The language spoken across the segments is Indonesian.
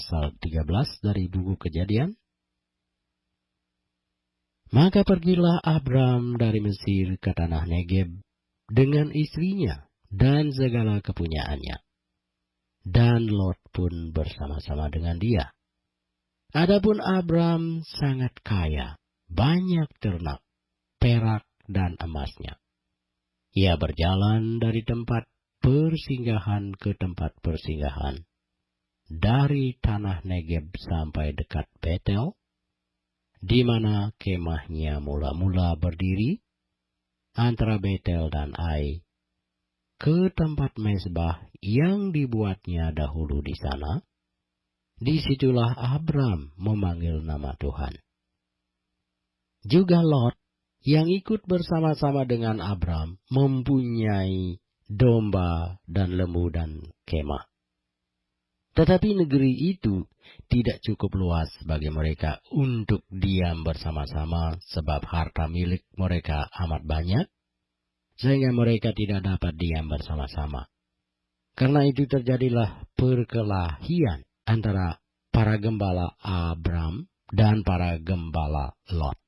pasal 13 dari buku Kejadian. Maka pergilah Abram dari Mesir ke tanah Negeb dengan istrinya dan segala kepunyaannya. Dan Lot pun bersama-sama dengan dia. Adapun Abram sangat kaya, banyak ternak, perak dan emasnya. Ia berjalan dari tempat persinggahan ke tempat persinggahan, dari tanah Negeb sampai dekat Betel, di mana kemahnya mula-mula berdiri, antara Betel dan Ai, ke tempat mezbah yang dibuatnya dahulu di sana. Disitulah Abram memanggil nama Tuhan. Juga Lot, yang ikut bersama-sama dengan Abram, mempunyai domba dan lembu dan kemah. Tetapi negeri itu tidak cukup luas bagi mereka untuk diam bersama-sama, sebab harta milik mereka amat banyak, sehingga mereka tidak dapat diam bersama-sama. Karena itu terjadilah perkelahian antara para gembala Abram dan para gembala Lot.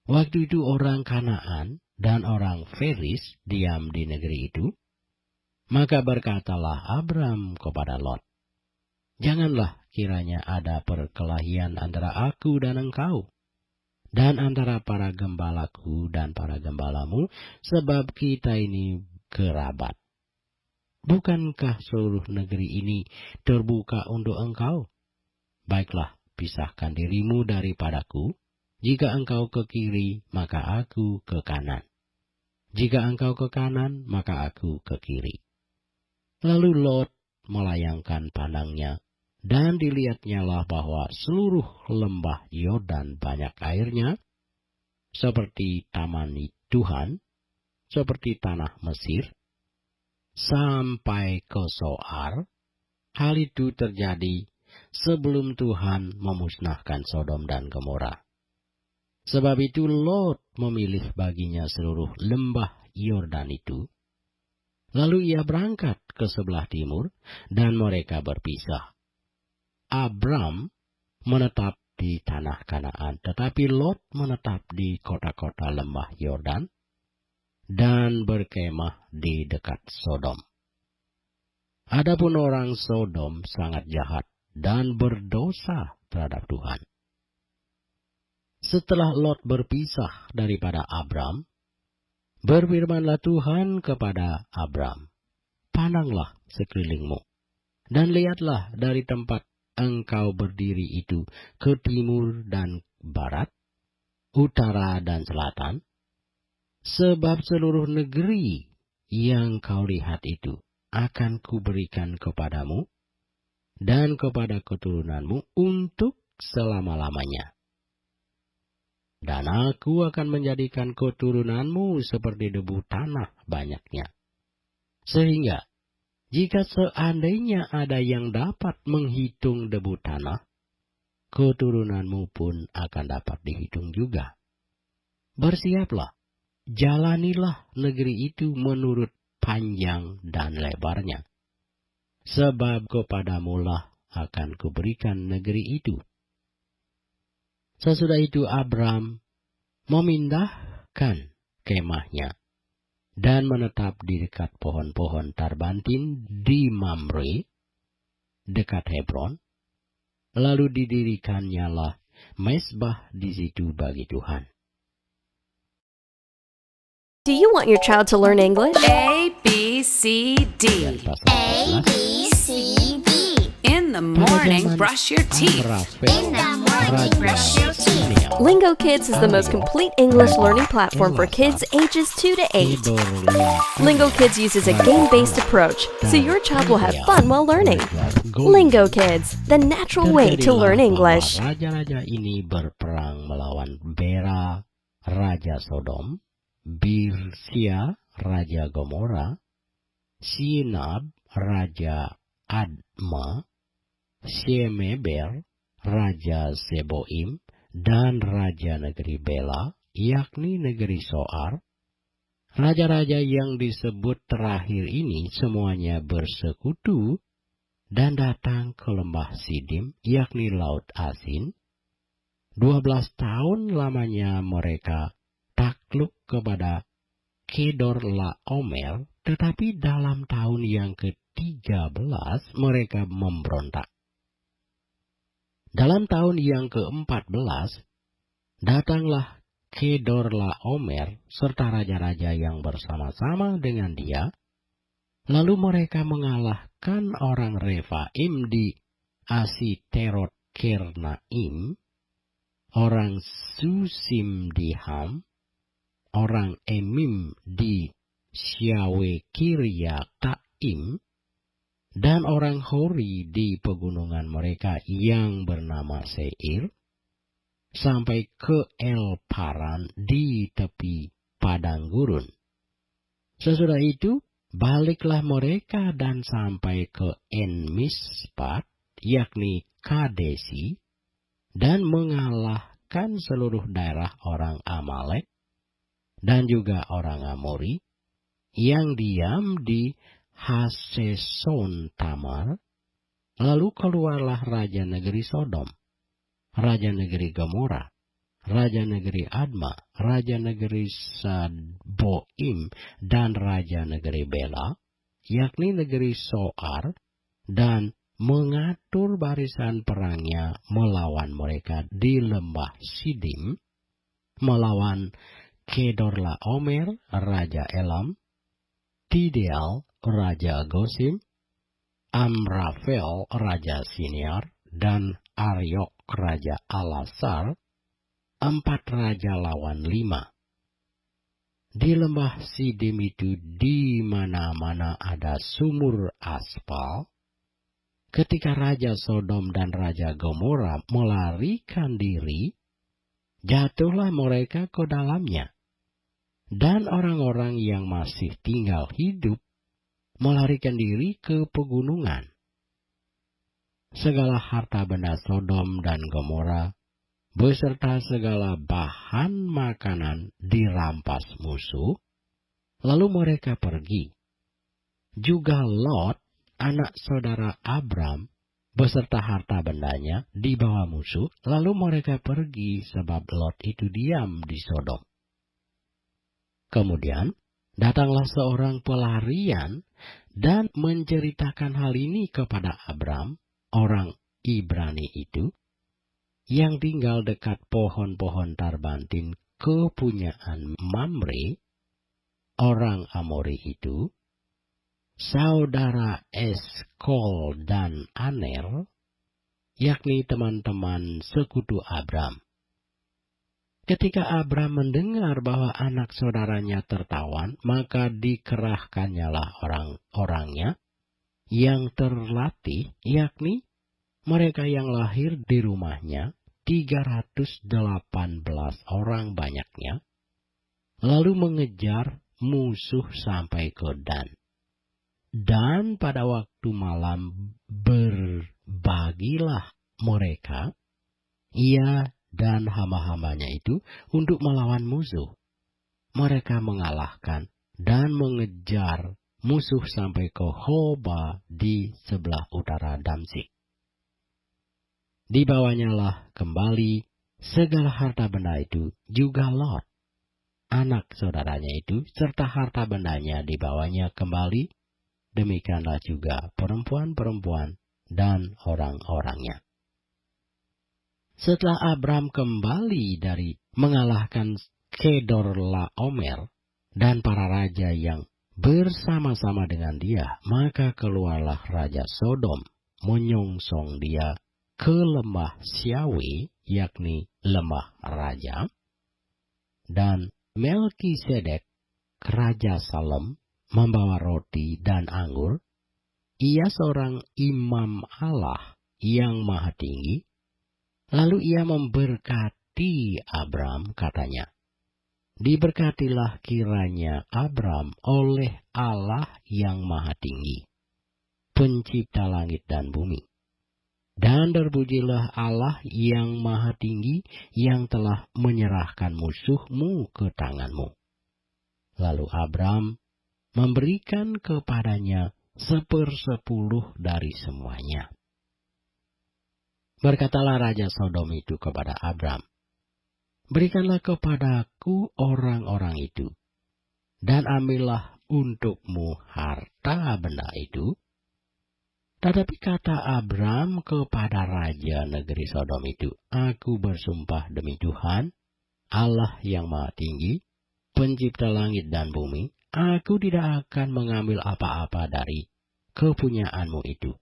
Waktu itu orang Kanaan dan orang Feris diam di negeri itu. Maka berkatalah Abram kepada Lot, "Janganlah kiranya ada perkelahian antara aku dan engkau, dan antara para gembalaku dan para gembalamu, sebab kita ini kerabat. Bukankah seluruh negeri ini terbuka untuk engkau? Baiklah, pisahkan dirimu daripadaku. Jika engkau ke kiri, maka aku ke kanan. Jika engkau ke kanan, maka aku ke kiri." Lalu Lot melayangkan pandangnya, dan dilihatnyalah bahwa seluruh lembah Yordan banyak airnya, seperti taman Tuhan, seperti tanah Mesir, sampai ke Soar. Hal itu terjadi sebelum Tuhan memusnahkan Sodom dan Gomora. Sebab itu Lot memilih baginya seluruh lembah Yordan itu. Lalu ia berangkat ke sebelah timur, dan mereka berpisah. Abram menetap di tanah Kanaan, tetapi Lot menetap di kota-kota lembah Yordan, dan berkemah di dekat Sodom. Adapun orang Sodom sangat jahat dan berdosa terhadap Tuhan. Setelah Lot berpisah daripada Abram, berfirmanlah Tuhan kepada Abram, "Pandanglah sekelilingmu, dan lihatlah dari tempat engkau berdiri itu ke timur dan barat, utara dan selatan, sebab seluruh negeri yang kau lihat itu akan kuberikan kepadamu dan kepada keturunanmu untuk selama-lamanya. Dan aku akan menjadikan keturunanmu seperti debu tanah banyaknya. Sehingga, jika seandainya ada yang dapat menghitung debu tanah, keturunanmu pun akan dapat dihitung juga. Bersiaplah, jalanilah negeri itu menurut panjang dan lebarnya. Sebab kepadamulah akan kuberikan negeri itu." Sesudah itu Abram memindahkan kemahnya dan menetap di dekat pohon-pohon tarbantin di Mamre, dekat Hebron. Lalu didirikannya mezbah di situ bagi Tuhan. Do you want your child to learn English? A, B, C, D. Dan pasal 14, In the morning, brush your teeth. Lingo Kids is the most complete English learning platform for kids ages 2 to 8. Lingo Kids uses a game-based approach, so your child will have fun while learning. Lingo Kids, the natural way to learn English. Raja-raja ini berperang melawan Bera, Raja Sodom, Birsia, Raja Gomora, Sinab, Raja Adma, Shemeber, Raja Seboim, dan Raja negeri Bela, yakni negeri Soar. Raja-raja yang disebut terakhir ini semuanya bersekutu dan datang ke lembah Sidim, yakni Laut Asin. 12 tahun lamanya mereka takluk kepada Kedorlaomer, tetapi dalam tahun yang ke-13 mereka memberontak. Dalam tahun yang ke-14, datanglah Kedorlaomer serta raja-raja yang bersama-sama dengan dia. Lalu mereka mengalahkan orang Refaim di Asiterot Kernaim, orang Susim di Ham, orang Emim di Syawekiriataim, dan orang Hori di pegunungan mereka yang bernama Seir, sampai ke El Paran di tepi padang gurun. Sesudah itu, baliklah mereka dan sampai ke En-Mispat, yakni Kadesi, dan mengalahkan seluruh daerah orang Amalek, dan juga orang Amori, yang diam di Haseson Tamar. Lalu keluarlah raja negeri Sodom, raja negeri Gomora, raja negeri Adma, raja negeri Sadboim, dan raja negeri Bela, yakni negeri Soar, dan mengatur barisan perangnya melawan mereka di lembah Sidim, melawan Kedorlaomer, raja Elam, Tideal, raja Gosim, Amrafel, raja Siniar, dan Aryok, raja Alasar, 4 raja lawan 5. Di lembah Sidim itu di mana-mana ada sumur aspal. Ketika raja Sodom dan raja Gomora melarikan diri, jatuhlah mereka ke dalamnya. Dan orang-orang yang masih tinggal hidup melarikan diri ke pegunungan. Segala harta benda Sodom dan Gomora beserta segala bahan makanan dirampas musuh, lalu mereka pergi. Juga Lot, anak saudara Abram, beserta harta bendanya dibawa musuh, lalu mereka pergi sebab Lot itu diam di Sodom. Kemudian datanglah seorang pelarian dan menceritakan hal ini kepada Abram, orang Ibrani itu, yang tinggal dekat pohon-pohon tarbantin kepunyaan Mamre, orang Amori itu, saudara Eskol dan Aner, yakni teman-teman sekutu Abram. Ketika Abram mendengar bahwa anak saudaranya tertawan, maka dikerahkannyalah orang-orangnya yang terlatih, yakni mereka yang lahir di rumahnya, 318 orang banyaknya, lalu mengejar musuh sampai ke Dan. Dan pada waktu malam berbagilah mereka, ia dan hamba-hambanya itu untuk melawan musuh. Mereka mengalahkan dan mengejar musuh sampai ke Hoba di sebelah utara Damsik. Dibawanyalah kembali segala harta benda itu, juga Lot, anak saudaranya itu, serta harta bendanya dibawanya kembali. Demikianlah juga perempuan-perempuan dan orang-orangnya. Setelah Abram kembali dari mengalahkan Kedorlaomer dan para raja yang bersama-sama dengan dia, maka keluarlah raja Sodom menyongsong dia ke lembah Syawe, yakni lembah raja, dan Melkisedek, raja Salem, membawa roti dan anggur. Ia seorang imam Allah yang maha tinggi. Lalu ia memberkati Abram, katanya, diberkatilah kiranya Abram oleh Allah yang maha tinggi, pencipta langit dan bumi. Dan terpujilah Allah yang maha tinggi yang telah menyerahkan musuhmu ke tanganmu. Lalu Abram memberikan kepadanya 1/10 dari semuanya. Berkatalah Raja Sodom itu kepada Abram, berikanlah kepadaku orang-orang itu, dan ambillah untukmu harta benda itu. Tetapi kata Abram kepada Raja negeri Sodom itu, aku bersumpah demi Tuhan, Allah yang Maha Tinggi, pencipta langit dan bumi, aku tidak akan mengambil apa-apa dari kepunyaanmu itu.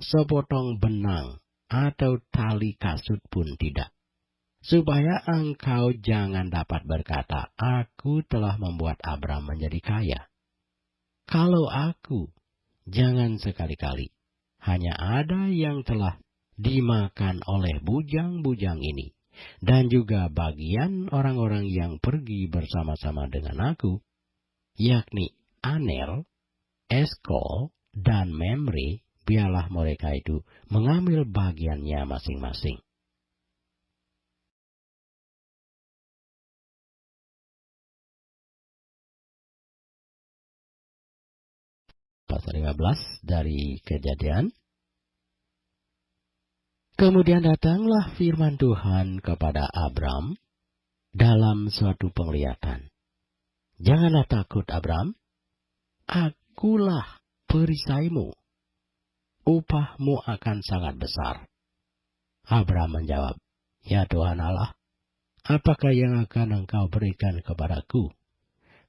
Sepotong benang atau tali kasut pun tidak. Supaya engkau jangan dapat berkata, aku telah membuat Abram menjadi kaya. Kalau aku, jangan sekali-kali. Hanya ada yang telah dimakan oleh bujang-bujang ini, dan juga bagian orang-orang yang pergi bersama-sama dengan aku, yakni Aner, Eskol, dan Memre, biarlah mereka itu mengambil bagiannya masing-masing. Pasal 15 dari Kejadian. Kemudian datanglah firman Tuhan kepada Abram dalam suatu penglihatan. Janganlah takut, Abram. Akulah perisaimu. Upahmu akan sangat besar. Abram menjawab, ya Tuhan Allah, apakah yang akan engkau berikan kepadaku?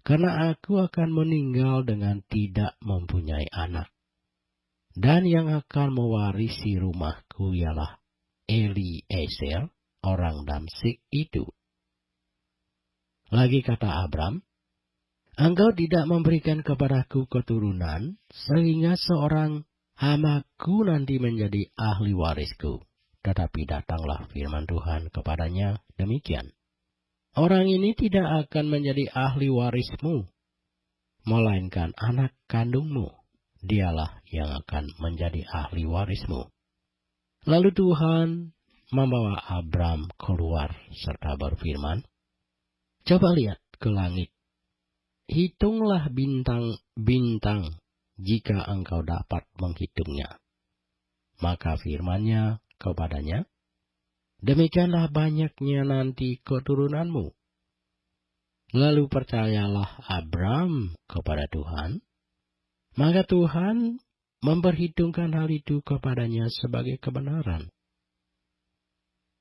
Karena aku akan meninggal dengan tidak mempunyai anak. Dan yang akan mewarisi rumahku ialah Eliezer, orang Damsyik itu. Lagi kata Abram, engkau tidak memberikan kepadaku keturunan, sehingga seorang hamaku nanti menjadi ahli warisku. Tetapi datanglah firman Tuhan kepadanya demikian. Orang ini tidak akan menjadi ahli warismu, melainkan anak kandungmu. Dialah yang akan menjadi ahli warismu. Lalu Tuhan membawa Abram keluar serta berfirman, coba lihat ke langit. Hitunglah bintang-bintang jika engkau dapat menghitungnya. Maka firman-Nya kepadanya, demikianlah banyaknya nanti keturunanmu. Lalu percayalah Abram kepada Tuhan, maka Tuhan memperhitungkan hal itu kepadanya sebagai kebenaran.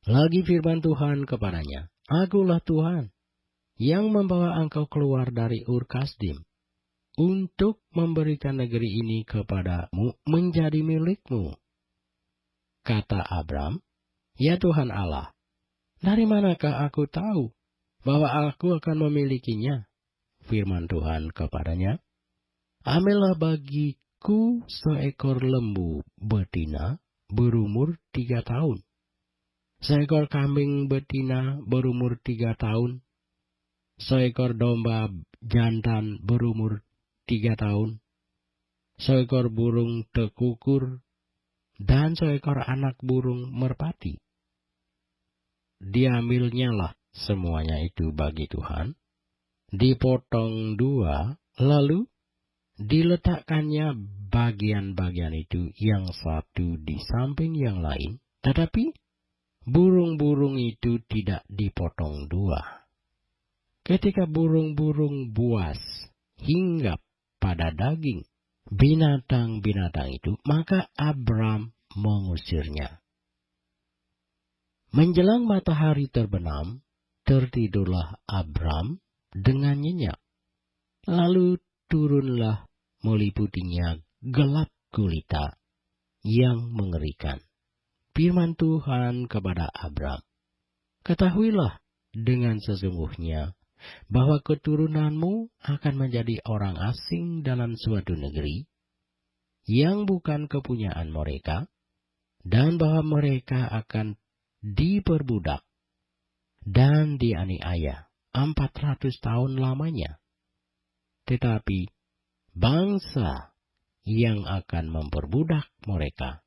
Lagi firman Tuhan kepadanya, akulah Tuhan yang membawa engkau keluar dari Ur Kasdim, untuk memberikan negeri ini kepadamu menjadi milikmu. Kata Abram, ya Tuhan Allah, dari manakah aku tahu bahwa aku akan memilikinya? Firman Tuhan kepadanya, ambillah bagiku seekor lembu betina berumur 3 tahun, seekor kambing betina berumur 3 tahun, seekor domba jantan berumur 3 tahun, seekor burung tekukur, dan seekor anak burung merpati. Diambilnyalah semuanya itu bagi Tuhan, dipotong 2, lalu diletakkannya bagian-bagian itu yang satu di samping yang lain, tetapi burung-burung itu tidak dipotong 2. Ketika burung-burung buas hinggap pada daging binatang-binatang itu, maka Abram mengusirnya. Menjelang matahari terbenam, tertidurlah Abram dengan nyenyak. Lalu turunlah meliputinya gelap gulita yang mengerikan. Firman Tuhan kepada Abram, ketahuilah dengan sesungguhnya bahwa keturunanmu akan menjadi orang asing dalam suatu negeri yang bukan kepunyaan mereka, dan bahwa mereka akan diperbudak dan dianiaya 400 tahun lamanya. Tetapi bangsa yang akan memperbudak mereka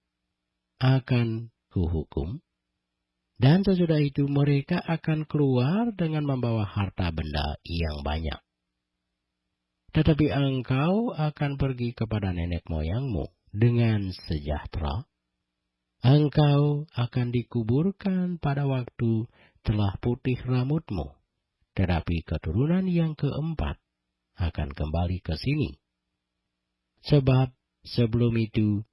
akan kuhukum, dan sesudah itu mereka akan keluar dengan membawa harta benda yang banyak. Tetapi engkau akan pergi kepada nenek moyangmu dengan sejahtera. Engkau akan dikuburkan pada waktu telah putih rambutmu. Tetapi keturunan yang keempat akan kembali ke sini. Sebab sebelum itu,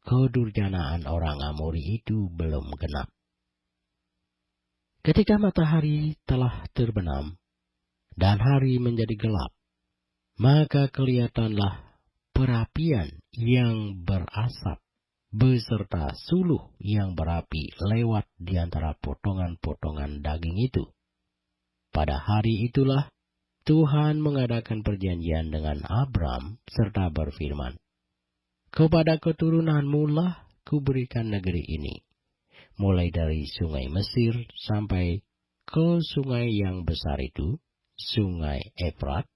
kedurjanaan orang Amori itu belum genap. Ketika matahari telah terbenam dan hari menjadi gelap, maka kelihatanlah perapian yang berasap beserta suluh yang berapi lewat di antara potongan-potongan daging itu. Pada hari itulah Tuhan mengadakan perjanjian dengan Abram serta berfirman, "Kepada keturunanmu lah kuberikan negeri ini, mulai dari sungai Mesir sampai ke sungai yang besar itu, sungai Efrat,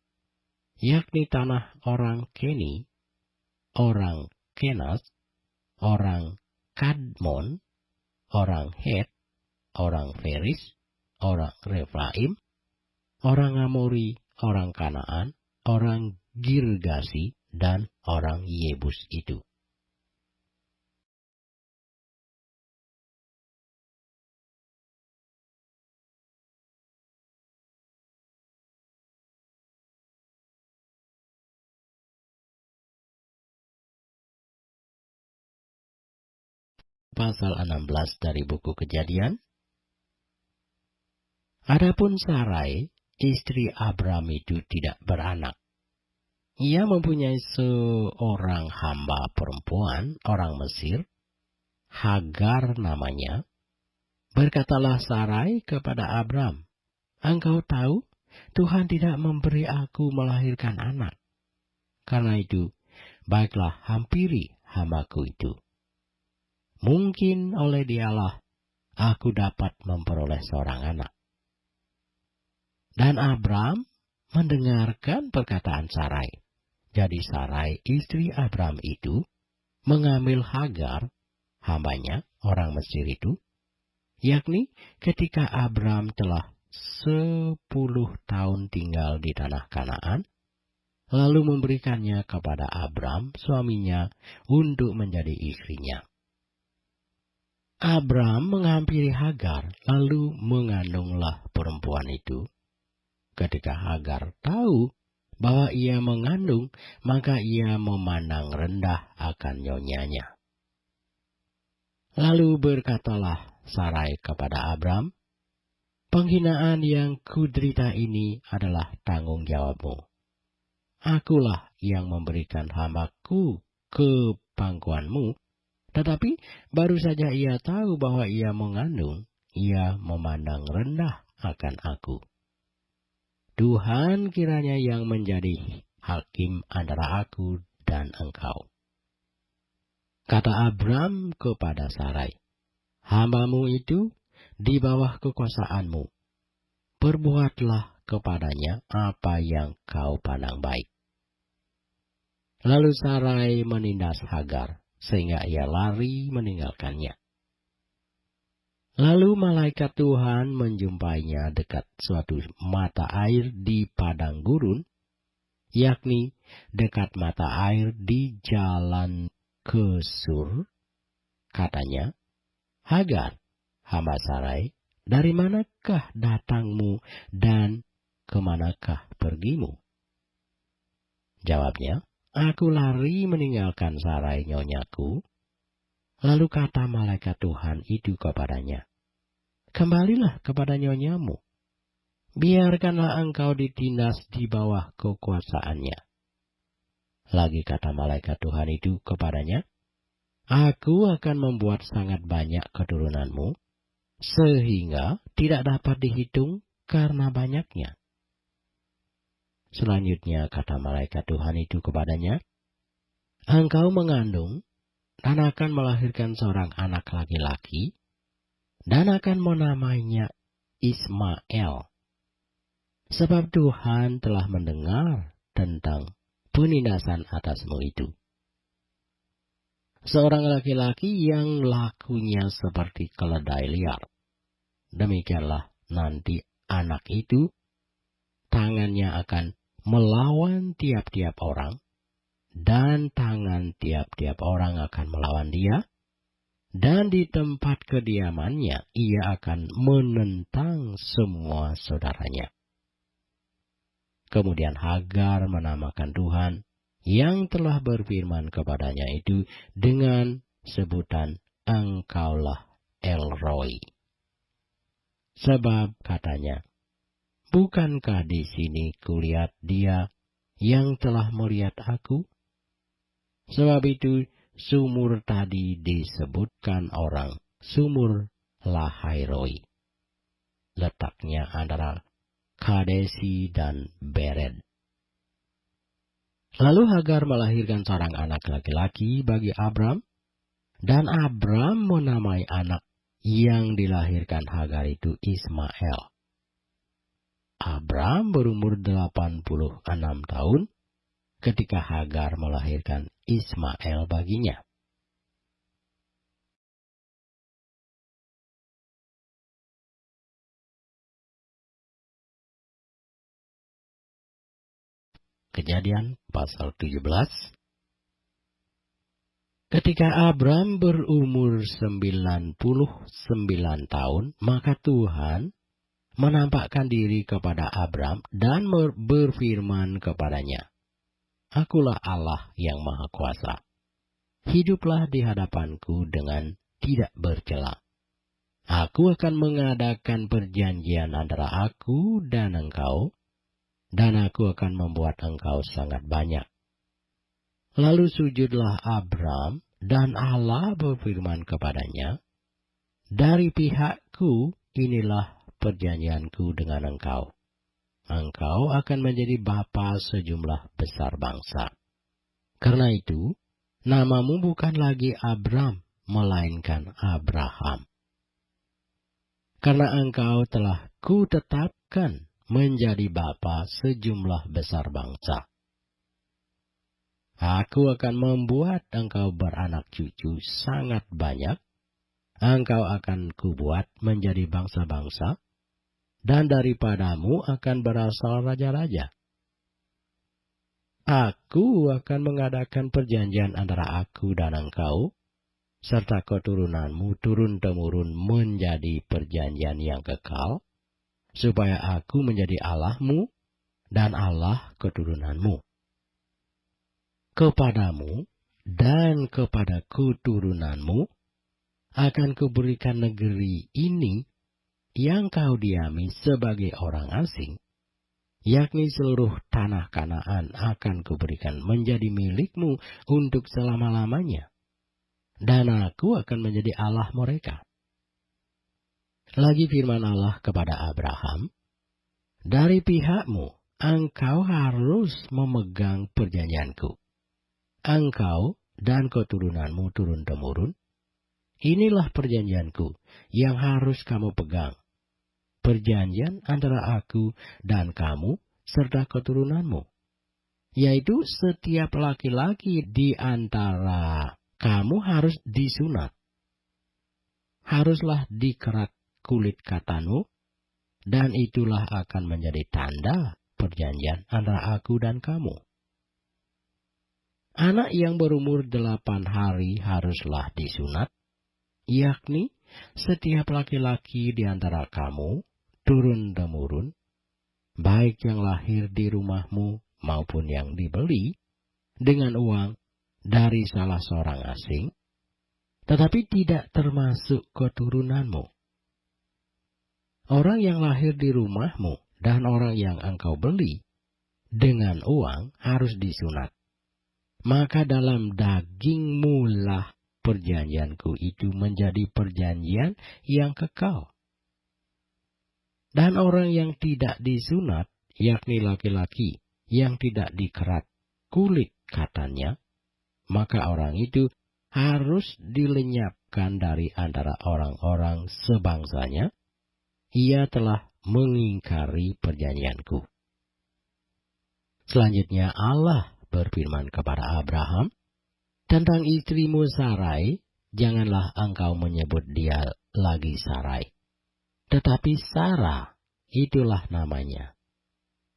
yakni tanah orang Keni, orang Kenas, orang Kadmon, orang Het, orang Feris, orang Refraim, orang Amori, orang Kanaan, orang Girgasi, dan orang Yebus itu." Pasal 16 dari buku Kejadian. Adapun Sarai, istri Abram itu tidak beranak. Ia mempunyai seorang hamba perempuan, orang Mesir, Hagar namanya. Berkatalah Sarai kepada Abram, "Engkau tahu, Tuhan tidak memberi aku melahirkan anak. Karena itu, baiklah hampiri hambaku itu. Mungkin oleh dialah aku dapat memperoleh seorang anak." Dan Abram mendengarkan perkataan Sarai. Jadi Sarai, istri Abram itu, mengambil Hagar, hambanya, orang Mesir itu, yakni ketika Abram telah 10 tahun tinggal di tanah Kanaan, lalu memberikannya kepada Abram, suaminya, untuk menjadi istrinya. Abram menghampiri Hagar, lalu mengandunglah perempuan itu. Ketika Hagar tahu bahwa ia mengandung, maka ia memandang rendah akan nyonyanya. Lalu berkatalah Sarai kepada Abram, "Penghinaan yang kuderita ini adalah tanggung jawabmu. Akulah yang memberikan hambaku ke pangkuanmu, tetapi baru saja ia tahu bahwa ia mengandung, ia memandang rendah akan aku. Tuhan kiranya yang menjadi hakim antara aku dan engkau." Kata Abram kepada Sarai, "Hambamu itu di bawah kekuasaanmu. Perbuatlah kepadanya apa yang kau pandang baik." Lalu Sarai menindas Hagar, sehingga ia lari meninggalkannya. Lalu malaikat Tuhan menjumpainya dekat suatu mata air di padang gurun, yakni dekat mata air di jalan ke Sur. Katanya, "Hagar, hamba Sarai, dari manakah datangmu dan kemanakah pergimu?" Jawabnya, "Aku lari meninggalkan Sarai nyonyaku." Lalu kata malaikat Tuhan itu kepadanya, "Kembalilah kepada nyonyamu. Biarkanlah engkau ditindas di bawah kekuasaannya." Lagi kata malaikat Tuhan itu kepadanya, "Aku akan membuat sangat banyak keturunanmu, sehingga tidak dapat dihitung karena banyaknya." Selanjutnya kata malaikat Tuhan itu kepadanya, "Engkau mengandung dan akan melahirkan seorang anak laki-laki, dan akan menamainya Ismael. Sebab Tuhan telah mendengar tentang penindasan atasmu itu. Seorang laki-laki yang lakunya seperti keledai liar. Demikianlah nanti anak itu, tangannya akan melawan tiap-tiap orang, dan tangan tiap-tiap orang akan melawan dia, dan di tempat kediamannya ia akan menentang semua saudaranya. Kemudian Hagar menamakan Tuhan yang telah berfirman kepadanya itu dengan sebutan Engkaulah El-Roi. Sebab katanya, bukankah di sini kulihat dia yang telah melihat aku? Sebab itu sumur tadi disebutkan orang sumur Lahairoi. Letaknya antara Kadesi dan Bered. Lalu Hagar melahirkan seorang anak laki-laki bagi Abram, dan Abram menamai anak yang dilahirkan Hagar itu Ismael. Abram berumur 86 tahun ketika Hagar melahirkan Ismael baginya. Kejadian pasal 17. Ketika Abram berumur 99 tahun, maka Tuhan menampakkan diri kepada Abram dan berfirman kepadanya, Akulah Allah yang Maha Kuasa. Hiduplah di hadapanku dengan tidak bercela. Aku akan mengadakan perjanjian antara aku dan engkau, dan aku akan membuat engkau sangat banyak. Lalu sujudlah Abram, dan Allah berfirman kepadanya, Dari pihakku inilah perjanjianku dengan engkau. Engkau akan menjadi bapa sejumlah besar bangsa. Karena itu, namamu bukan lagi Abram, melainkan Abraham. Karena engkau telah kutetapkan menjadi bapa sejumlah besar bangsa. Aku akan membuat engkau beranak cucu sangat banyak. Engkau akan kubuat menjadi bangsa-bangsa, dan daripadamu akan berasal raja-raja. Aku akan mengadakan perjanjian antara aku dan engkau, serta keturunanmu turun-temurun menjadi perjanjian yang kekal, supaya aku menjadi Allahmu dan Allah keturunanmu. Kepadamu dan kepada keturunanmu akan kuberikan negeri ini yang kau diami sebagai orang asing, yakni seluruh tanah Kanaan akan kuberikan menjadi milikmu untuk selama-lamanya, dan aku akan menjadi Allah mereka. Lagi firman Allah kepada Abraham, Dari pihakmu, engkau harus memegang perjanjianku. Engkau dan keturunanmu turun-temurun, inilah perjanjianku yang harus kamu pegang. Perjanjian antara aku dan kamu serta keturunanmu, yaitu setiap laki-laki di antara kamu harus disunat. Haruslah dikerat kulit katanu, dan itulah akan menjadi tanda perjanjian antara aku dan kamu. Anak yang berumur 8 hari haruslah disunat, yakni setiap laki-laki di antara kamu, turun-temurun, baik yang lahir di rumahmu maupun yang dibeli dengan uang dari salah seorang asing, tetapi tidak termasuk keturunanmu. Orang yang lahir di rumahmu dan orang yang engkau beli dengan uang harus disunat. Maka dalam dagingmu lah perjanjianku itu menjadi perjanjian yang kekal. Dan orang yang tidak disunat, yakni laki-laki yang tidak dikerat kulit katanya, maka orang itu harus dilenyapkan dari antara orang-orang sebangsanya. Ia telah mengingkari perjanjianku. Selanjutnya Allah berfirman kepada Abraham, Tentang istrimu Sarai, janganlah engkau menyebut dia lagi Sarai, tetapi Sarah itulah namanya.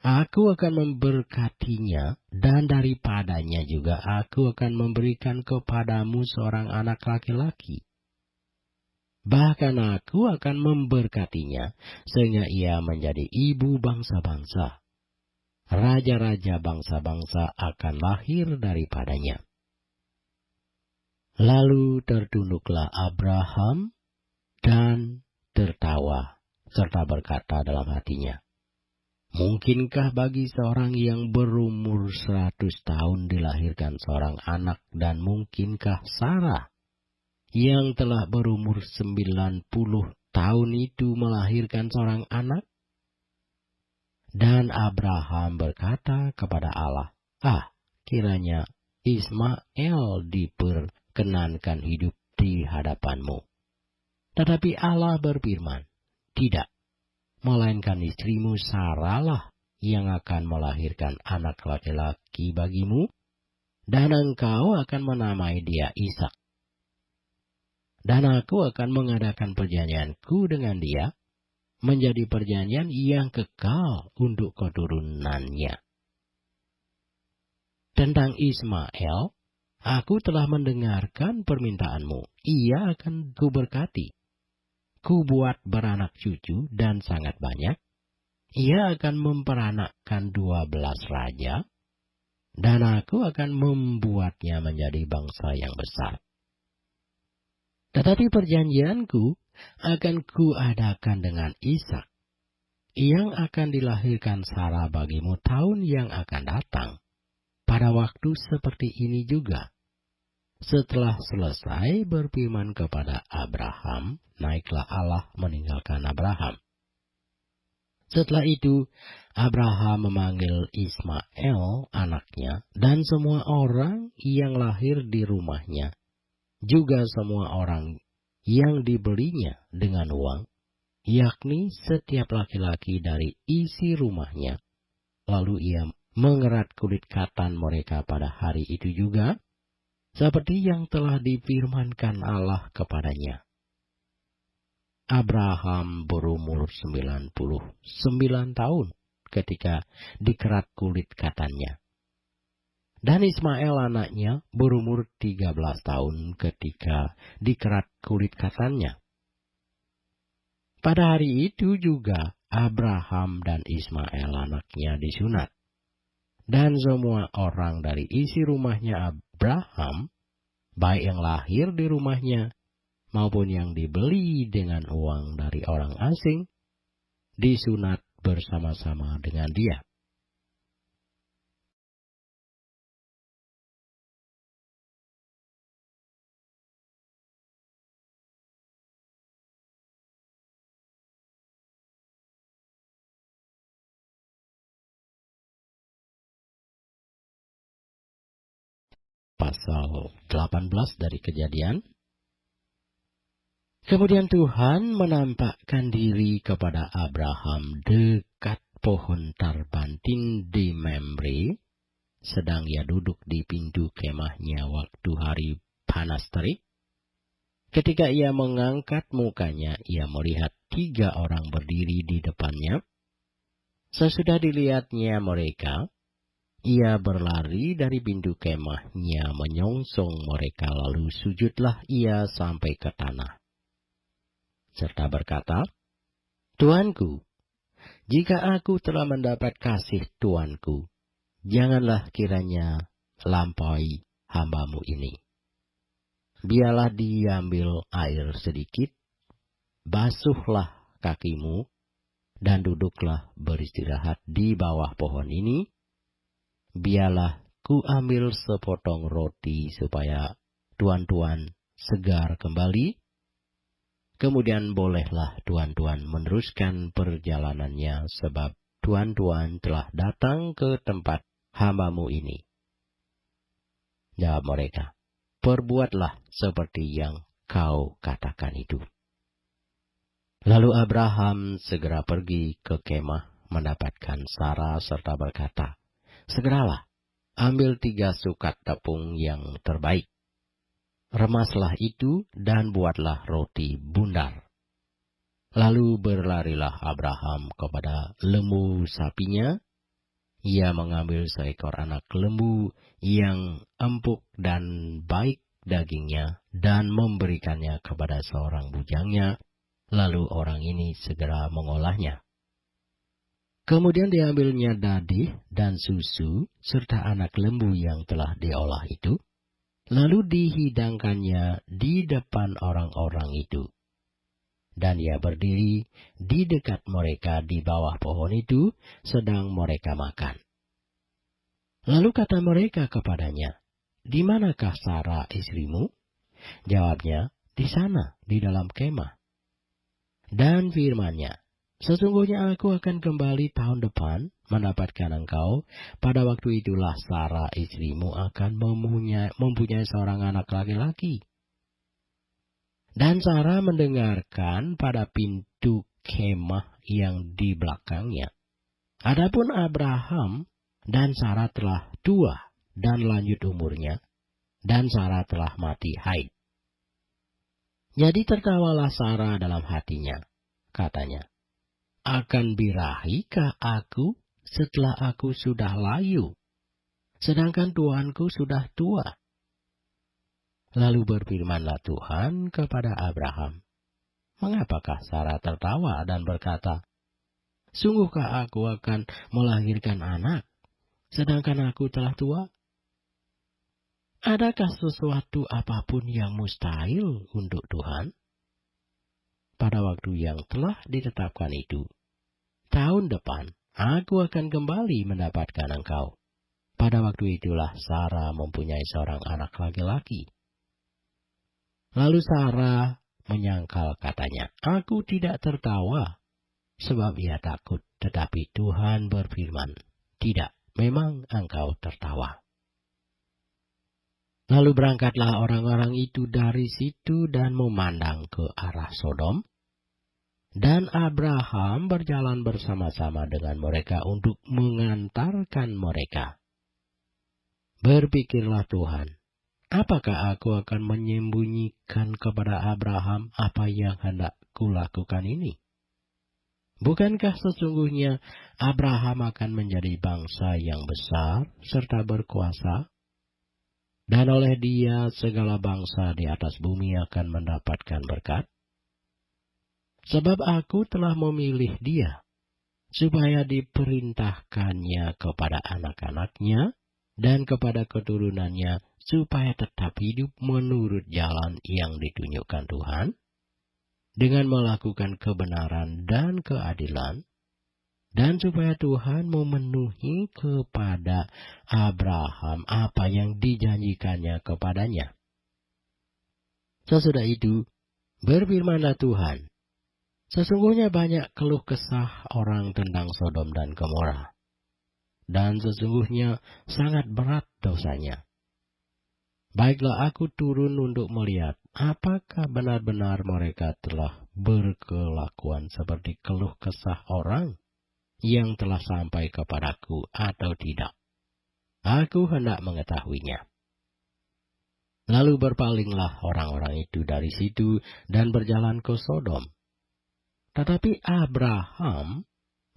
Aku akan memberkatinya, dan daripadanya juga aku akan memberikan kepadamu seorang anak laki-laki. Bahkan aku akan memberkatinya, sehingga ia menjadi ibu bangsa-bangsa. Raja-raja bangsa-bangsa akan lahir daripadanya. Lalu tertunduklah Abraham dan tertawa, serta berkata dalam hatinya, mungkinkah bagi seorang yang berumur 100 tahun dilahirkan seorang anak, dan mungkinkah Sarah yang telah berumur 90 tahun itu melahirkan seorang anak? Dan Abraham berkata kepada Allah, kiranya Ismail diperkenankan hidup di hadapanmu. Tetapi Allah berfirman, tidak, melainkan istrimu Sarah lah yang akan melahirkan anak laki-laki bagimu, dan engkau akan menamai dia Ishak. Dan aku akan mengadakan perjanjianku dengan dia, menjadi perjanjian yang kekal untuk keturunannya. Tentang Ismail, aku telah mendengarkan permintaanmu, ia akan kuberkati. Ku buat beranak cucu dan sangat banyak. Ia akan memperanakkan 12 raja, dan aku akan membuatnya menjadi bangsa yang besar. Tetapi perjanjianku akan kuadakan dengan Ishak, yang akan dilahirkan Sarah bagimu tahun yang akan datang, pada waktu seperti ini juga. Setelah selesai berfirman kepada Abraham, naiklah Allah meninggalkan Abraham. Setelah itu, Abraham memanggil Ismail anaknya dan semua orang yang lahir di rumahnya, juga semua orang yang dibelinya dengan uang, yakni setiap laki-laki dari isi rumahnya. Lalu ia mengerat kulit katan mereka pada hari itu juga, seperti yang telah difirmankan Allah kepadanya. Abraham berumur 99 tahun ketika dikerat kulit katannya. Dan Ismail anaknya berumur 13 tahun ketika dikerat kulit katannya. Pada hari itu juga Abraham dan Ismail anaknya disunat. Dan semua orang dari isi rumahnya Abraham, baik yang lahir di rumahnya maupun yang dibeli dengan uang dari orang asing, disunat bersama-sama dengan dia. Pasal 18 dari Kejadian. Kemudian Tuhan menampakkan diri kepada Abraham dekat pohon tarbantin di Mamre, sedang ia duduk di pintu kemahnya waktu hari panas terik. Ketika ia mengangkat mukanya, ia melihat 3 orang berdiri di depannya. Sesudah dilihatnya mereka, ia berlari dari pintu kemahnya menyongsong mereka, lalu sujudlah ia sampai ke tanah. Serta berkata, Tuanku, jika aku telah mendapat kasih Tuanku, janganlah kiranya lampaui hambamu ini. Biarlah diambil air sedikit, basuhlah kakimu, dan duduklah beristirahat di bawah pohon ini. Biarlah ku ambil sepotong roti supaya tuan-tuan segar kembali. Kemudian bolehlah tuan-tuan meneruskan perjalanannya, sebab tuan-tuan telah datang ke tempat hambamu ini. Jawab mereka, perbuatlah seperti yang kau katakan itu. Lalu Abraham segera pergi ke kemah mendapatkan Sarah serta berkata, segeralah, ambil 3 sukat tepung yang terbaik. Remaslah itu dan buatlah roti bundar. Lalu berlarilah Abraham kepada lembu sapinya ia mengambil seekor anak lembu yang empuk dan baik dagingnya dan memberikannya kepada seorang bujangnya, lalu orang ini segera mengolahnya. Kemudian diambilnya dadih dan susu serta anak lembu yang telah diolah itu, lalu dihidangkannya di depan orang-orang itu. Dan ia berdiri di dekat mereka di bawah pohon itu, sedang mereka makan. Lalu kata mereka kepadanya, "Di manakah Sarah istrimu?" Jawabnya, "Di sana, di dalam kemah." Dan firman-Nya, "Sesungguhnya aku akan kembali tahun depan mendapatkan engkau. Pada waktu itulah Sarah istrimu akan mempunyai seorang anak laki-laki." Dan Sarah mendengarkan pada pintu kemah yang di belakangnya. Adapun Abraham dan Sarah telah tua dan lanjut umurnya, dan Sarah telah mati haid. Jadi tertawalah Sarah dalam hatinya. Katanya, "Akan birahikah aku setelah aku sudah layu, sedangkan tuanku sudah tua?" Lalu berfirmanlah Tuhan kepada Abraham, "Mengapakah Sarah tertawa dan berkata, 'Sungguhkah aku akan melahirkan anak, sedangkan aku telah tua?' Adakah sesuatu apapun yang mustahil untuk Tuhan?" Pada waktu yang telah ditetapkan itu, tahun depan aku akan kembali mendapatkan engkau. Pada waktu itulah Sarah mempunyai seorang anak laki-laki. Lalu Sarah menyangkal katanya, "Aku tidak tertawa, sebab ia takut." Tetapi Tuhan berfirman, "Tidak, memang engkau tertawa." Lalu berangkatlah orang-orang itu dari situ dan memandang ke arah Sodom. Dan Abraham berjalan bersama-sama dengan mereka untuk mengantarkan mereka. Berpikirlah Tuhan, "Apakah aku akan menyembunyikan kepada Abraham apa yang hendak kulakukan ini? Bukankah sesungguhnya Abraham akan menjadi bangsa yang besar serta berkuasa? Dan oleh dia segala bangsa di atas bumi akan mendapatkan berkat? Sebab aku telah memilih dia, supaya diperintahkannya kepada anak-anaknya dan kepada keturunannya, supaya tetap hidup menurut jalan yang ditunjukkan Tuhan, dengan melakukan kebenaran dan keadilan, dan supaya Tuhan memenuhi kepada Abraham apa yang dijanjikannya kepadanya." Sesudah itu, berfirmanlah Tuhan, "Sesungguhnya banyak keluh kesah orang tentang Sodom dan Gomora, dan sesungguhnya sangat berat dosanya. Baiklah aku turun untuk melihat apakah benar-benar mereka telah berkelakuan seperti keluh kesah orang yang telah sampai kepadaku atau tidak. Aku hendak mengetahuinya." Lalu berpalinglah orang-orang itu dari situ dan berjalan ke Sodom. Tetapi Abraham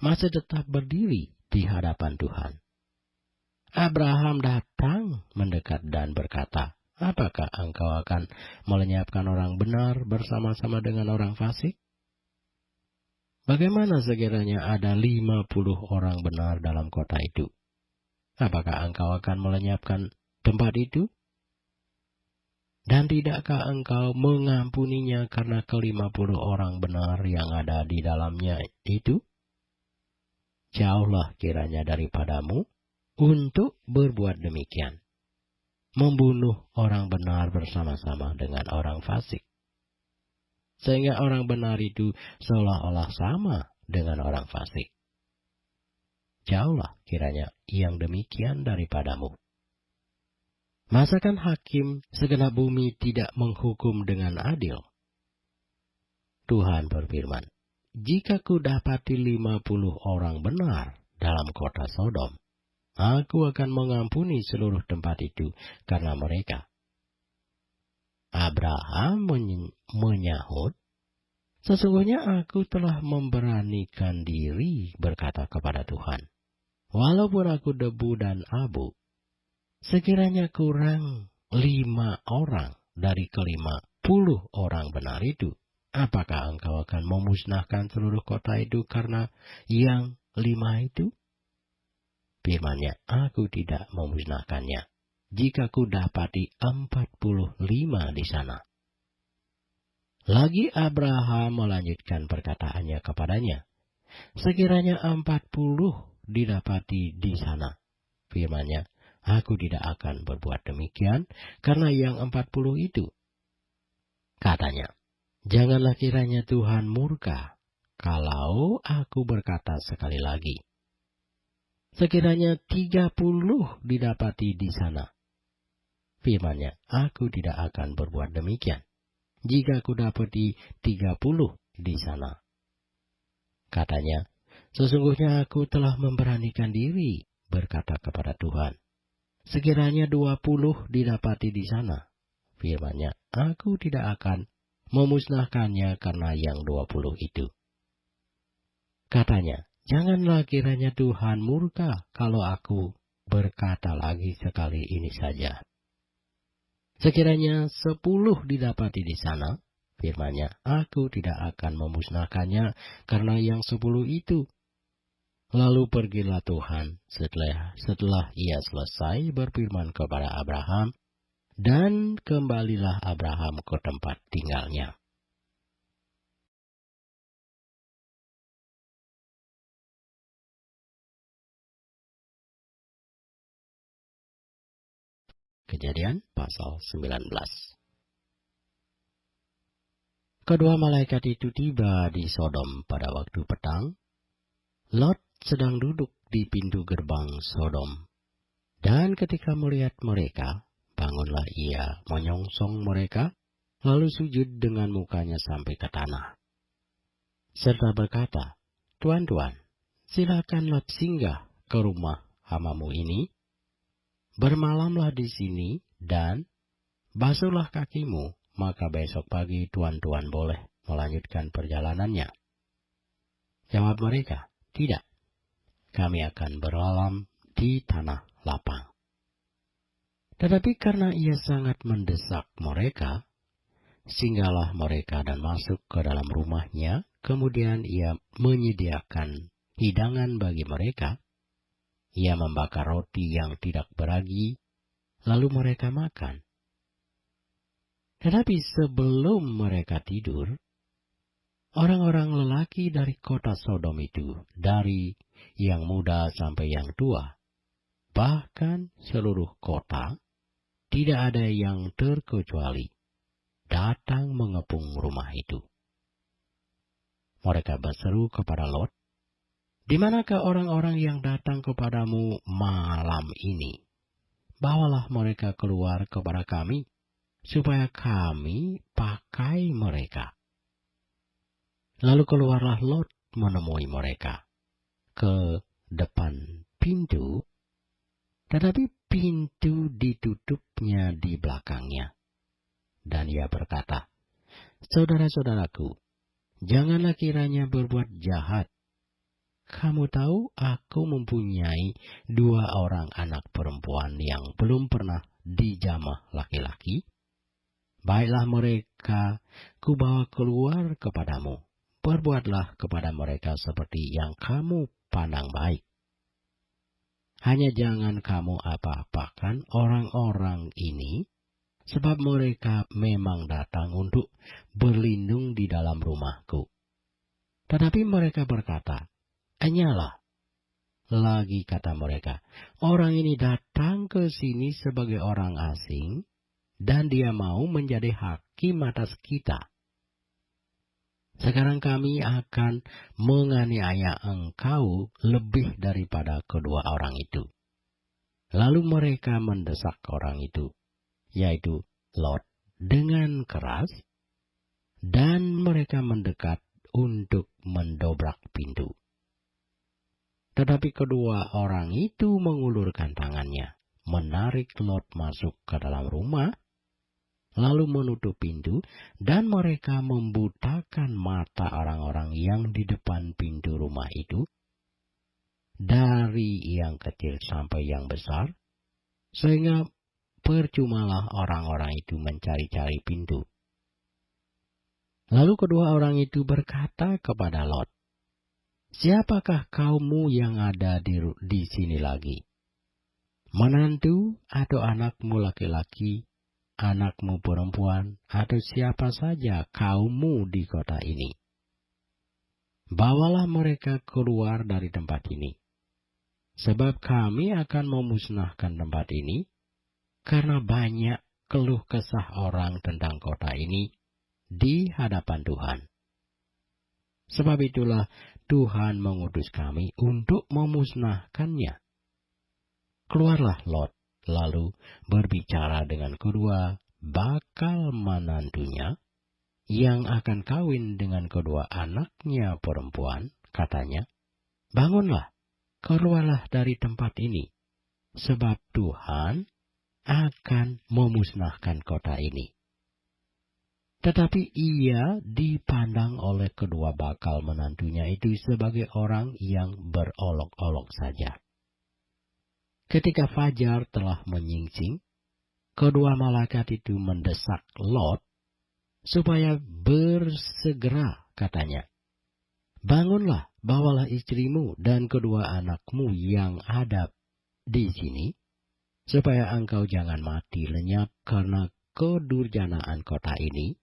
masih tetap berdiri di hadapan Tuhan. Abraham datang mendekat dan berkata, "Apakah engkau akan melenyapkan orang benar bersama-sama dengan orang fasik? Bagaimana sekiranya ada 50 orang benar dalam kota itu? Apakah engkau akan melenyapkan tempat itu? Dan tidakkah engkau mengampuninya karena ke-50 orang benar yang ada di dalamnya itu? Jauhlah kiranya daripadamu untuk berbuat demikian, membunuh orang benar bersama-sama dengan orang fasik, sehingga orang benar itu seolah-olah sama dengan orang fasik. Jauhlah kiranya yang demikian daripadamu. Masakan hakim segenap bumi tidak menghukum dengan adil?" Tuhan berfirman, "Jika ku dapati 50 orang benar dalam kota Sodom, aku akan mengampuni seluruh tempat itu karena mereka." Abraham menyahut, "Sesungguhnya aku telah memberanikan diri berkata kepada Tuhan, walaupun aku debu dan abu, sekiranya kurang 5 orang dari ke-50 orang benar itu, apakah engkau akan memusnahkan seluruh kota itu karena yang 5 itu? Firman-Nya, aku tidak memusnahkannya, jika ku dapati 45 di sana. Lagi Abraham melanjutkan perkataannya kepadanya, sekiranya 40 didapati di sana. Firman-Nya, aku tidak akan berbuat demikian karena yang 40 itu. Katanya, janganlah kiranya Tuhan murka kalau aku berkata sekali lagi, sekiranya 30 didapati di sana. Firman-Nya, aku tidak akan berbuat demikian, jika aku dapati 30 di sana. Katanya, sesungguhnya aku telah memberanikan diri berkata kepada Tuhan, sekiranya 20 didapati di sana. Firman-Nya, aku tidak akan memusnahkannya karena yang 20 itu. Katanya, janganlah kiranya Tuhan murka kalau aku berkata lagi sekali ini saja. Sekiranya 10 didapati di sana, firman-Nya, aku tidak akan memusnahkannya karena yang 10 itu. Lalu pergilah Tuhan setelah ia selesai berfirman kepada Abraham, dan kembalilah Abraham ke tempat tinggalnya. Kejadian pasal 19. Kedua malaikat itu tiba di Sodom pada waktu petang. Lot sedang duduk di pintu gerbang Sodom. Dan ketika melihat mereka, bangunlah ia menyongsong mereka, lalu sujud dengan mukanya sampai ke tanah. Serta berkata, Tuan-tuan, silakan Lot singgah ke rumah hamamu ini. Bermalamlah di sini dan basuhlah kakimu, maka besok pagi tuan-tuan boleh melanjutkan perjalanannya. Jawab mereka, tidak, kami akan bermalam di tanah lapang. Tetapi karena ia sangat mendesak mereka, singgahlah mereka dan masuk ke dalam rumahnya, kemudian ia menyediakan hidangan bagi mereka. Ia membakar roti yang tidak beragi, lalu mereka makan. Tetapi sebelum mereka tidur, orang-orang lelaki dari kota Sodom itu, dari yang muda sampai yang tua, bahkan seluruh kota, tidak ada yang terkecuali, datang mengepung rumah itu. Mereka berseru kepada Lot, di manakah orang-orang yang datang kepadamu malam ini? Bawalah mereka keluar kepada kami, supaya kami pakai mereka. Lalu keluarlah Lot menemui mereka ke depan pintu, tetapi pintu ditutupnya di belakangnya. Dan ia berkata, saudara-saudaraku, janganlah kiranya berbuat jahat. Kamu tahu aku mempunyai 2 orang anak perempuan yang belum pernah dijamah laki-laki. Baiklah mereka kubawa keluar kepadamu. Perbuatlah kepada mereka seperti yang kamu pandang baik. Hanya jangan kamu apa-apakan orang-orang ini, sebab mereka memang datang untuk berlindung di dalam rumahku. Tetapi mereka berkata, hanyalah. Lagi kata mereka, orang ini datang ke sini sebagai orang asing, dan dia mau menjadi hakim atas kita. Sekarang kami akan menganiaya engkau lebih daripada kedua orang itu. Lalu mereka mendesak orang itu, yaitu Lot, dengan keras, dan mereka mendekat untuk mendobrak pintu. Tetapi kedua orang itu mengulurkan tangannya, menarik Lot masuk ke dalam rumah, lalu menutup pintu, dan mereka membutakan mata orang-orang yang di depan pintu rumah itu. dari yang kecil sampai yang besar, sehingga percumalah orang-orang itu mencari-cari pintu. Lalu kedua orang itu berkata kepada Lot, "Siapakah kaummu yang ada di sini lagi? Menantu atau anakmu laki-laki, anakmu perempuan, atau siapa saja kaummu di kota ini? Bawalah mereka keluar dari tempat ini, sebab kami akan memusnahkan tempat ini, karena banyak keluh kesah orang tentang kota ini di hadapan Tuhan. Sebab itulah Tuhan mengutus kami untuk memusnahkannya." Keluarlah Lot, lalu berbicara dengan kedua bakal menantunya yang akan kawin dengan kedua anaknya perempuan. Katanya, "Bangunlah, keluarlah dari tempat ini, sebab Tuhan akan memusnahkan kota ini." Tetapi ia dipandang oleh kedua bakal menantunya itu sebagai orang yang berolok-olok saja. Ketika fajar telah menyingsing, kedua malaikat itu mendesak Lot supaya bersegera, katanya, "Bangunlah, bawalah istrimu dan kedua anakmu yang ada di sini, supaya engkau jangan mati lenyap karena kedurjanaan kota ini."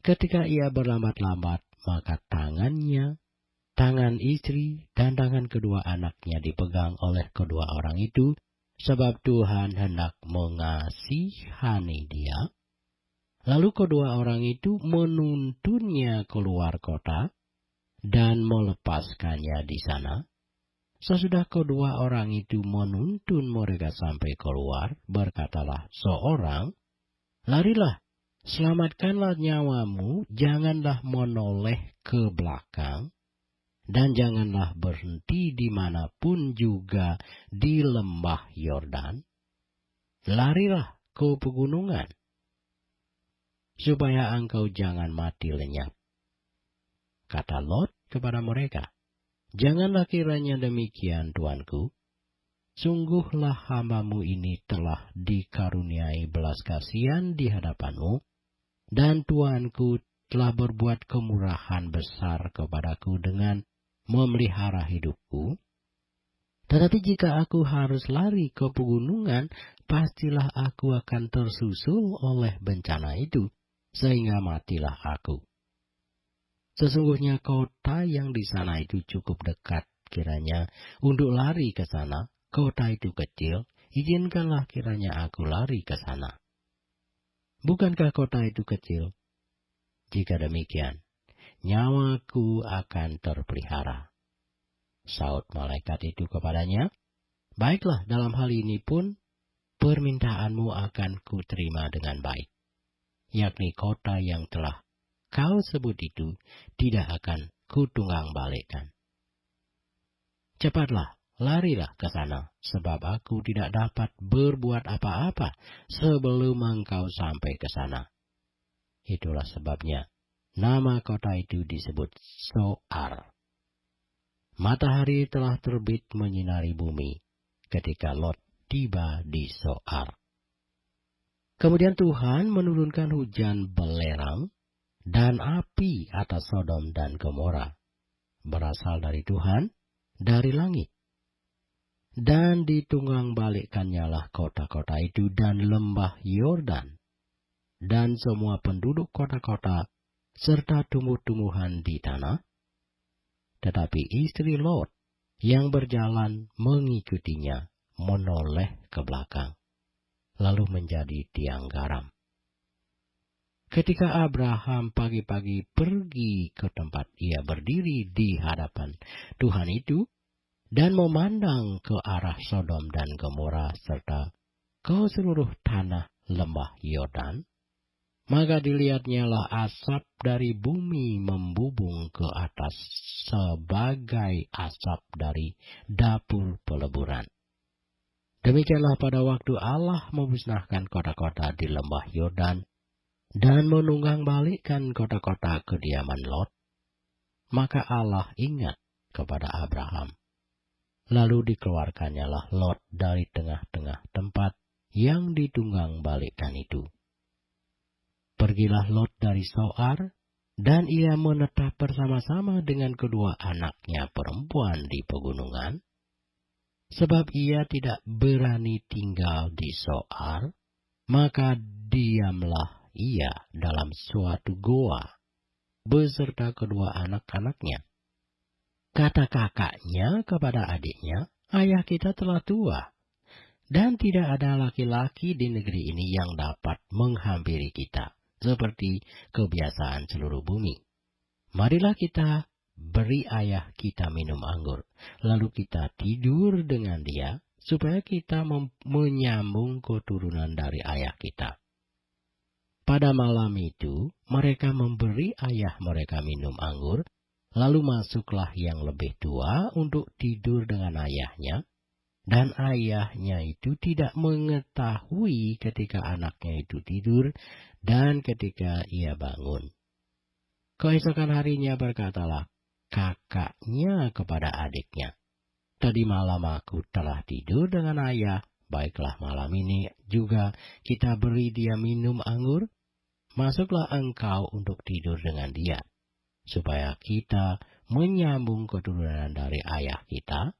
Ketika ia berlambat-lambat, maka tangan istri dan tangan kedua anaknya dipegang oleh kedua orang itu, sebab Tuhan hendak mengasihani dia. Lalu kedua orang itu menuntunnya keluar kota dan melepaskannya di sana. Sesudah kedua orang itu menuntun mereka sampai keluar, berkatalah seorang, "Larilah, selamatkanlah nyawamu, janganlah menoleh ke belakang, dan janganlah berhenti dimanapun juga di lembah Yordan. Larilah ke pegunungan, supaya engkau jangan mati lenyap." Kata Lot kepada mereka, "Janganlah kiranya demikian, tuanku. Sungguhlah hambamu ini telah dikaruniai belas kasihan di hadapanmu, dan tuanku telah berbuat kemurahan besar kepadaku dengan memelihara hidupku. Tetapi jika aku harus lari ke pegunungan, pastilah aku akan tersusul oleh bencana itu, sehingga matilah aku. Sesungguhnya kota yang di sana itu cukup dekat kiranya untuk lari ke sana. Kota itu kecil, izinkanlah kiranya aku lari ke sana. Bukankah kota itu kecil? Jika demikian, nyawaku akan terpelihara." Saut malaikat itu kepadanya, "Baiklah, dalam hal ini pun permintaanmu akan kuterima dengan baik, yakni kota yang telah kau sebut itu tidak akan kutunggang balikkan. Cepatlah, larilah ke sana, sebab aku tidak dapat berbuat apa-apa sebelum engkau sampai ke sana." Itulah sebabnya nama kota itu disebut Zoar. Matahari telah terbit menyinari bumi ketika Lot tiba di Zoar. Kemudian Tuhan menurunkan hujan belerang dan api atas Sodom dan Gomora, berasal dari Tuhan, dari langit. Dan ditunggang balikkannya lah kota-kota itu dan lembah Yordan, dan semua penduduk kota-kota, serta tumbuh-tumbuhan di tanah. Tetapi istri Lot yang berjalan mengikutinya menoleh ke belakang, lalu menjadi tiang garam. Ketika Abraham pagi-pagi pergi ke tempat ia berdiri di hadapan Tuhan itu, dan memandang ke arah Sodom dan Gomora serta ke seluruh tanah lembah Yordan, maka dilihatnya lah asap dari bumi membubung ke atas sebagai asap dari dapur peleburan. Demikianlah pada waktu Allah memusnahkan kota-kota di lembah Yordan dan menunggang balikkan kota-kota kediaman Lot, maka Allah ingat kepada Abraham Lalu dikeluarkannyalah Lot dari tengah-tengah tempat yang ditunggang balikkan itu. Pergilah Lot dari Zoar, dan ia menetap bersama-sama dengan kedua anaknya perempuan di pegunungan, sebab ia tidak berani tinggal di Zoar, maka diamlah ia dalam suatu goa beserta kedua anak-anaknya. Kata kakaknya kepada adiknya, "Ayah kita telah tua, dan tidak ada laki-laki di negeri ini yang dapat menghampiri kita, seperti kebiasaan seluruh bumi. Marilah kita beri ayah kita minum anggur, lalu kita tidur dengan dia, supaya kita menyambung keturunan dari ayah kita." Pada malam itu, mereka memberi ayah mereka minum anggur, lalu masuklah yang lebih tua untuk tidur dengan ayahnya, dan ayahnya itu tidak mengetahui ketika anaknya itu tidur dan ketika ia bangun. Keesokan harinya berkatalah kakaknya kepada adiknya, "Tadi malam aku telah tidur dengan ayah, baiklah malam ini juga kita beri dia minum anggur. Masuklah engkau untuk tidur dengan dia, supaya kita menyambung keturunan dari ayah kita."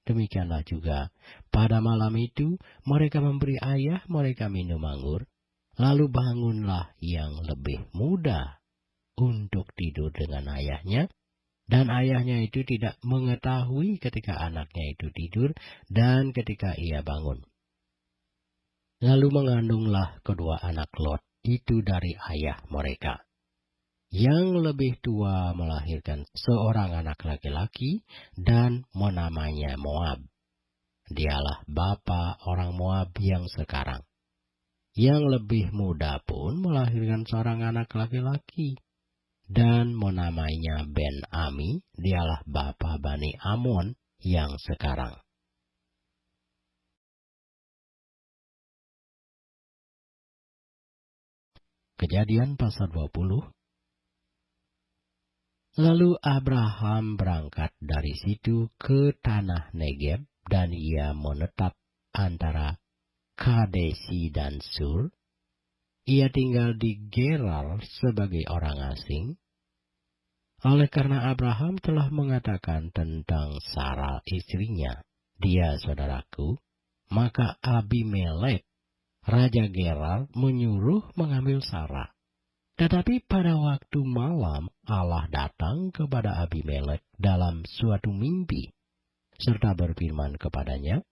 Demikianlah juga pada malam itu mereka memberi ayah mereka minum anggur, lalu bangunlah yang lebih muda untuk tidur dengan ayahnya, dan ayahnya itu tidak mengetahui ketika anaknya itu tidur dan ketika ia bangun. Lalu mengandunglah kedua anak Lot itu dari ayah mereka. Yang lebih tua melahirkan seorang anak laki-laki dan menamainya Moab. Dialah bapa orang Moab yang sekarang. Yang lebih muda pun melahirkan seorang anak laki-laki dan menamainya Ben-Ami. Dialah bapa Bani Amon yang sekarang. Kejadian pasal 20. Lalu Abraham berangkat dari situ ke tanah Negeb, dan ia menetap antara Kadesi dan Sur. Ia tinggal di Gerar sebagai orang asing. Oleh karena Abraham telah mengatakan tentang Sarah istrinya, "Dia saudaraku," maka Abimelek, raja Gerar, menyuruh mengambil Sarah. Tetapi pada waktu malam Allah datang kepada Abimelek dalam suatu mimpi, serta berfirman kepadanya,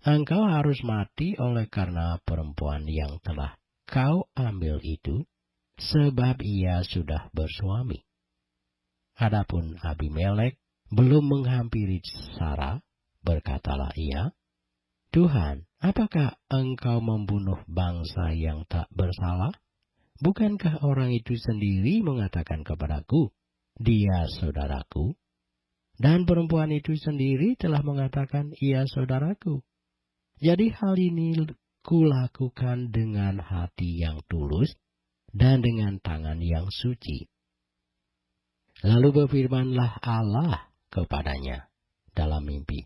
"Engkau harus mati oleh karena perempuan yang telah kau ambil itu, sebab ia sudah bersuami." Adapun Abimelek belum menghampiri Sarah, berkatalah ia, "Tuhan, apakah engkau membunuh bangsa yang tak bersalah? Bukankah orang itu sendiri mengatakan kepadaku, 'Dia saudaraku'? Dan perempuan itu sendiri telah mengatakan, 'Ia saudaraku.' Jadi hal ini kulakukan dengan hati yang tulus dan dengan tangan yang suci." Lalu berfirmanlah Allah kepadanya dalam mimpi,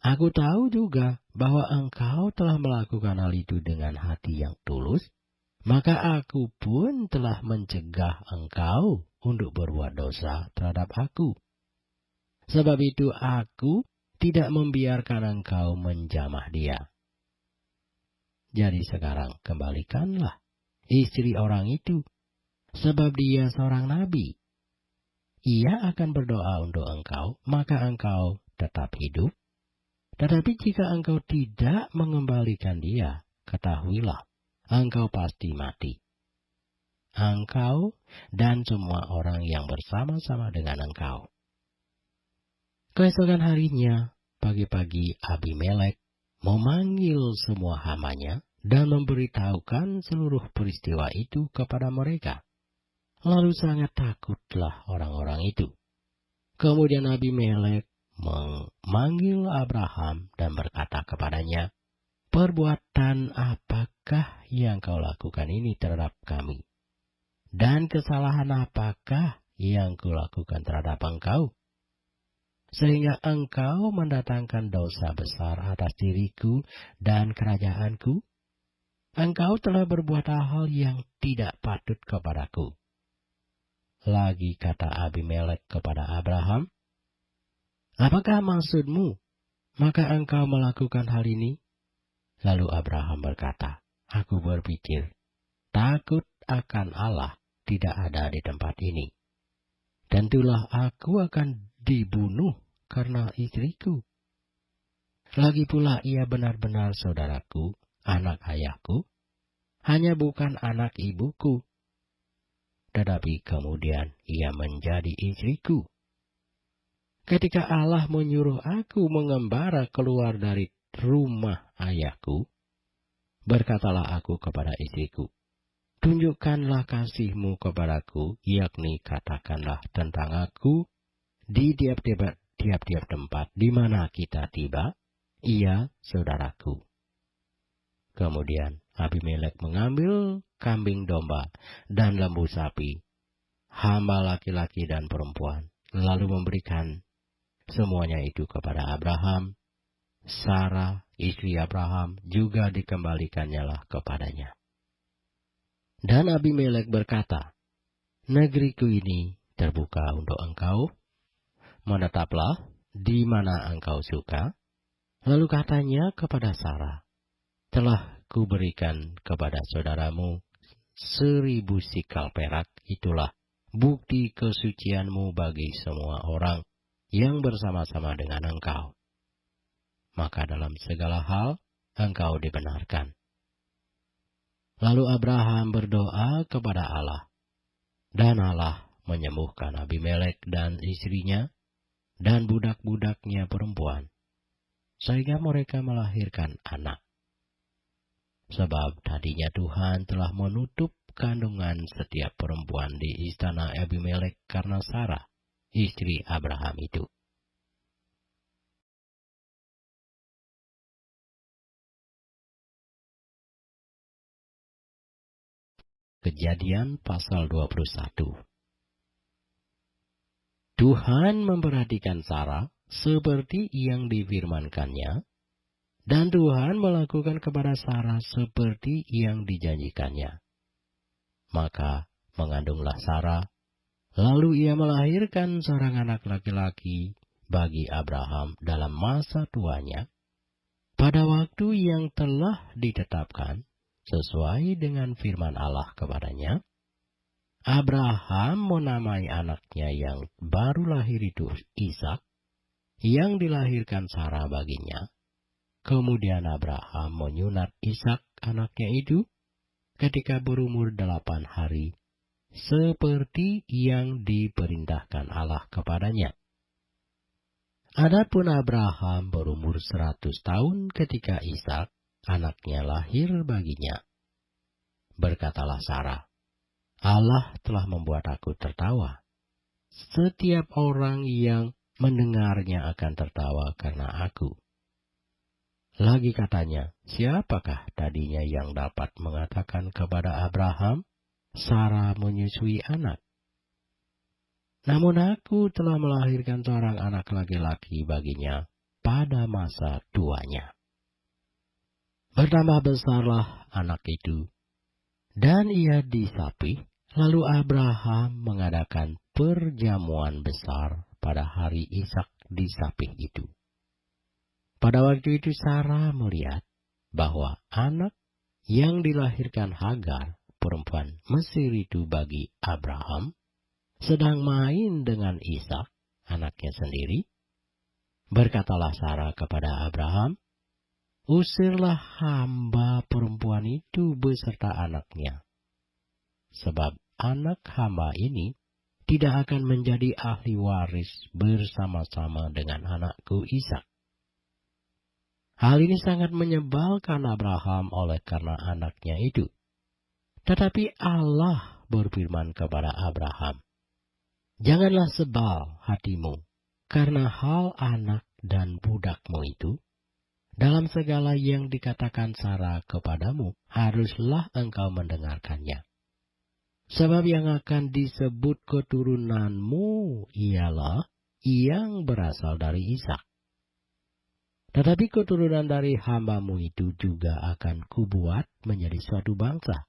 "Aku tahu juga bahwa engkau telah melakukan hal itu dengan hati yang tulus, maka aku pun telah mencegah engkau untuk berbuat dosa terhadap aku. Sebab itu aku tidak membiarkan engkau menjamah dia. Jadi sekarang kembalikanlah istri orang itu, sebab dia seorang nabi. Ia akan berdoa untuk engkau, maka engkau tetap hidup. Tetapi jika engkau tidak mengembalikan dia, ketahuilah, engkau pasti mati. Engkau dan semua orang yang bersama-sama dengan engkau." Keesokan harinya, pagi-pagi Abimelek memanggil semua hamanya dan memberitahukan seluruh peristiwa itu kepada mereka. Lalu sangat takutlah orang-orang itu. Kemudian Abimelek memanggil Abraham dan berkata kepadanya, "Perbuatan apakah yang kau lakukan ini terhadap kami? Dan kesalahan apakah yang kulakukan terhadap engkau? sehingga engkau mendatangkan dosa besar atas diriku dan kerajaanku? Engkau telah berbuat hal yang tidak patut kepadaku. Lagi kata Abimelek kepada Abraham, apakah maksudmu? Maka engkau melakukan hal ini? Lalu Abraham berkata, aku berpikir, takut akan Allah tidak ada di tempat ini. Tentulah aku akan dibunuh karena istriku. Lagi pula ia benar-benar saudaraku, anak ayahku, hanya bukan anak ibuku. Tetapi kemudian ia menjadi istriku. Ketika Allah menyuruh aku mengembara keluar dari rumah ayahku, berkatalah aku kepada istriku, tunjukkanlah kasihmu kepadaku, yakni katakanlah tentang aku di tiap-tiap tempat di mana kita tiba, ia saudaraku. Kemudian Abimelek mengambil kambing domba dan lembu sapi, hamba laki-laki dan perempuan, lalu memberikan semuanya itu kepada Abraham. Sarah, istri Abraham, juga dikembalikannya lah kepadanya. Dan Abimelek berkata, negeriku ini terbuka untuk engkau, menetaplah di mana engkau suka. Lalu katanya kepada Sarah, telah kuberikan kepada saudaramu 1000 sikal perak, itulah bukti kesucianmu bagi semua orang yang bersama-sama dengan engkau. Maka dalam segala hal engkau dibenarkan. Lalu Abraham berdoa kepada Allah, dan Allah menyembuhkan Abimelek dan istrinya dan budak-budaknya perempuan, sehingga mereka melahirkan anak. Sebab tadinya Tuhan telah menutup kandungan setiap perempuan di istana Abimelek karena Sarah, istri Abraham itu. Kejadian pasal 21. Tuhan memperhatikan Sarah seperti yang difirmankannya, dan Tuhan melakukan kepada Sarah seperti yang dijanjikannya. Maka mengandunglah Sarah, lalu ia melahirkan seorang anak laki-laki bagi Abraham dalam masa tuanya, pada waktu yang telah ditetapkan sesuai dengan firman Allah kepadanya. Abraham menamai anaknya yang baru lahir itu Ishak, yang dilahirkan Sarah baginya. Kemudian Abraham menyunat Ishak anaknya itu ketika berumur 8 hari, seperti yang diperintahkan Allah kepadanya. Adapun Abraham berumur 100 tahun ketika Ishak anaknya lahir baginya. Berkatalah Sarah, Allah telah membuat aku tertawa. Setiap orang yang mendengarnya akan tertawa karena aku. Lagi katanya, siapakah tadinya yang dapat mengatakan kepada Abraham, Sarah menyusui anak? Namun aku telah melahirkan seorang anak laki-laki baginya pada masa tuanya. Bertambah besarlah anak itu, dan ia disapih. Lalu Abraham mengadakan perjamuan besar pada hari Ishak disapih itu. Pada waktu itu Sarah melihat bahwa anak yang dilahirkan Hagar, perempuan Mesir itu bagi Abraham, sedang main dengan Ishak, anaknya sendiri. Berkatalah Sarah kepada Abraham, usirlah hamba perempuan itu beserta anaknya, sebab anak hamba ini tidak akan menjadi ahli waris bersama-sama dengan anakku Ishak. Hal ini sangat menyebalkan Abraham oleh karena anaknya itu. Tetapi Allah berfirman kepada Abraham, janganlah sebal hatimu karena hal anak dan budakmu itu. Dalam segala yang dikatakan Sarah kepadamu, haruslah engkau mendengarkannya. Sebab yang akan disebut keturunanmu ialah yang berasal dari Ishak. Tetapi keturunan dari hamba-Mu itu juga akan kubuat menjadi suatu bangsa,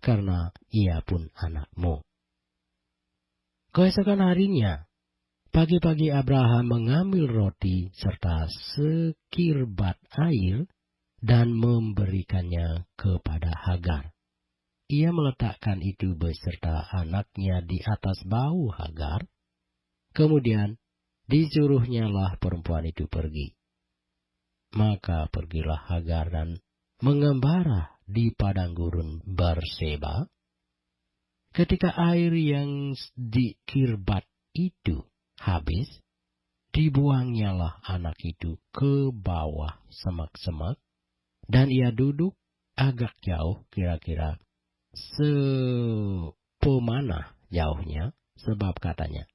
karena ia pun anak-Mu. Keesokan harinya, pagi-pagi Abraham mengambil roti serta sekirbat air dan memberikannya kepada Hagar. Ia meletakkan itu beserta anaknya di atas bahu Hagar. Kemudian disuruhnyalah perempuan itu pergi. Maka pergilah Hagar dan mengembara di padang gurun Berseba. Ketika air yang dikirbat itu habis, dibuangnyalah anak itu ke bawah semak-semak, dan ia duduk agak jauh, kira-kira sepemanah jauhnya, sebab katanya,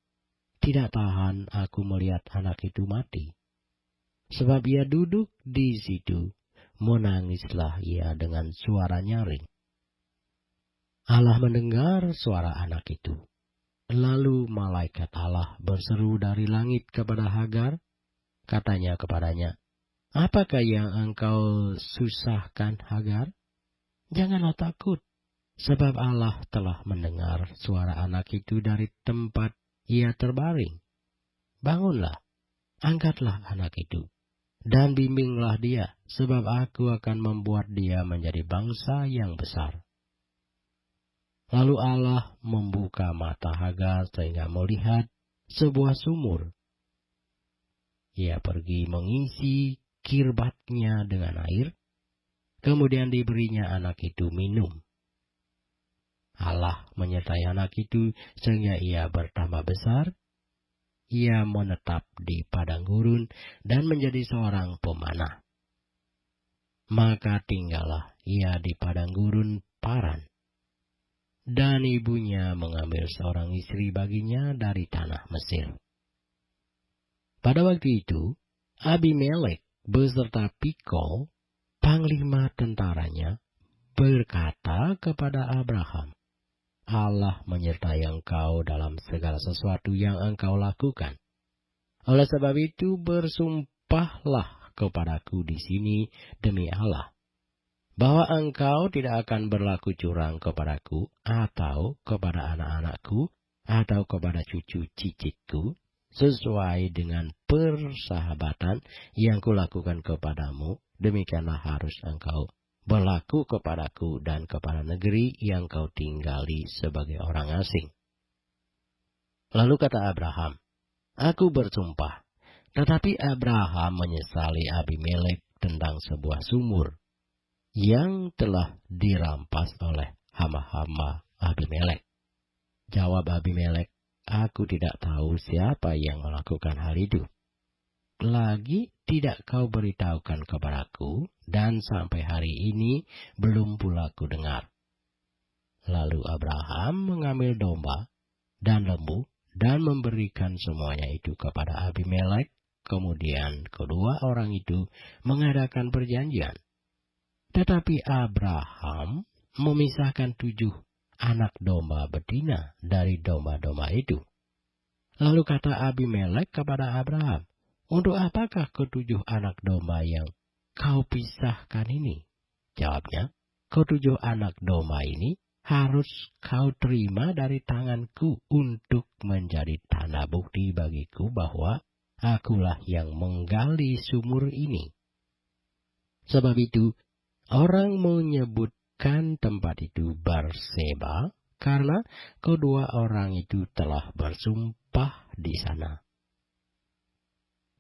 "Tidak tahan aku melihat anak itu mati." Sebab ia duduk di situ, menangislah ia dengan suara nyaring. Allah mendengar suara anak itu. Lalu malaikat Allah berseru dari langit kepada Hagar. Katanya kepadanya, "Apakah yang engkau susahkan, Hagar? Janganlah takut, sebab Allah telah mendengar suara anak itu dari tempat ia terbaring. Bangunlah, angkatlah anak itu, dan bimbinglah dia, sebab aku akan membuat dia menjadi bangsa yang besar." Lalu Allah membuka mata Hagar sehingga melihat sebuah sumur. Ia pergi mengisi kirbatnya dengan air, kemudian diberinya anak itu minum. Allah menyertai anak itu sehingga ia bertambah besar. Ia menetap di padang gurun dan menjadi seorang pemanah. Maka tinggallah ia di padang gurun Paran. Dan ibunya mengambil seorang istri baginya dari tanah Mesir. Pada waktu itu, Abimelek beserta Pikol, panglima tentaranya, berkata kepada Abraham, "Allah menyertai engkau dalam segala sesuatu yang engkau lakukan. Oleh sebab itu bersumpahlah kepadaku di sini demi Allah, bahwa engkau tidak akan berlaku curang kepadaku, atau kepada anak-anakku, atau kepada cucu cicitku, sesuai dengan persahabatan yang kulakukan kepadamu. Demikianlah harus engkau berlaku kepadaku dan kepada negeri yang kau tinggali sebagai orang asing." Lalu kata Abraham, "Aku bersumpah." Tetapi Abraham menyesali Abimelek tentang sebuah sumur yang telah dirampas oleh hamba-hamba Abimelek. Jawab Abimelek, "Aku tidak tahu siapa yang melakukan hal itu. Lagi tidak kau beritahukan kepadaku, dan sampai hari ini belum pula ku dengar." Lalu Abraham mengambil domba dan lembu dan memberikan semuanya itu kepada Abimelek. Kemudian kedua orang itu mengadakan perjanjian. Tetapi Abraham memisahkan 7 anak domba betina dari domba-domba itu. Lalu kata Abimelek kepada Abraham, "Untuk apakah ke-7 anak domba yang kau pisahkan ini?" Jawabnya, "Ke-7 anak domba ini harus kau terima dari tanganku untuk menjadi tanda bukti bagiku bahwa akulah yang menggali sumur ini." Sebab itu, orang menyebutkan tempat itu Berseba, karena kedua orang itu telah bersumpah di sana.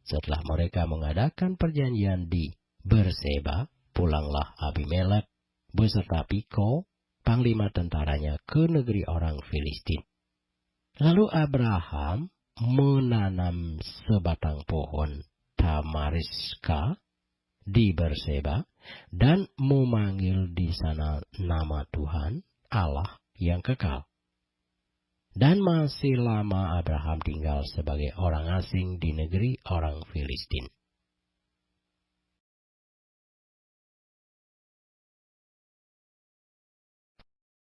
Setelah mereka mengadakan perjanjian di Berseba, pulanglah Abimelek beserta Pikol, panglima tentaranya, ke negeri orang Filistin. Lalu Abraham menanam sebatang pohon tamariska di Berseba, dan memanggil di sana nama Tuhan, Allah yang kekal. Dan masih lama Abraham tinggal sebagai orang asing di negeri orang Filistin.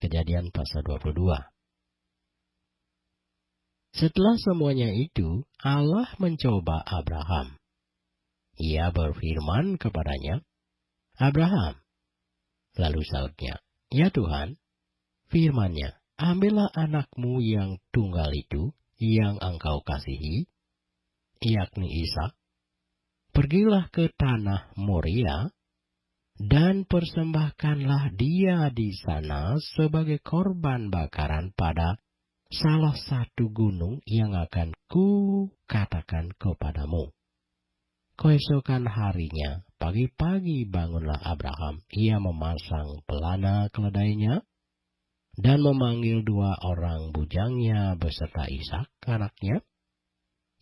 Kejadian pasal 22. Setelah semuanya itu, Allah mencoba Abraham. Ia berfirman kepadanya, "Abraham." Lalu sahutnya, "Ya Tuhan." Firman-Nya, "Ambillah anakmu yang tunggal itu, yang engkau kasihi, yakni Ishak. Pergilah ke tanah Moria, dan persembahkanlah dia di sana sebagai korban bakaran pada salah satu gunung yang akan kukatakan kepadamu." Keesokan harinya, pagi-pagi bangunlah Abraham. Ia memasang pelana keledainya dan memanggil 2 orang bujangnya beserta Ishak anaknya.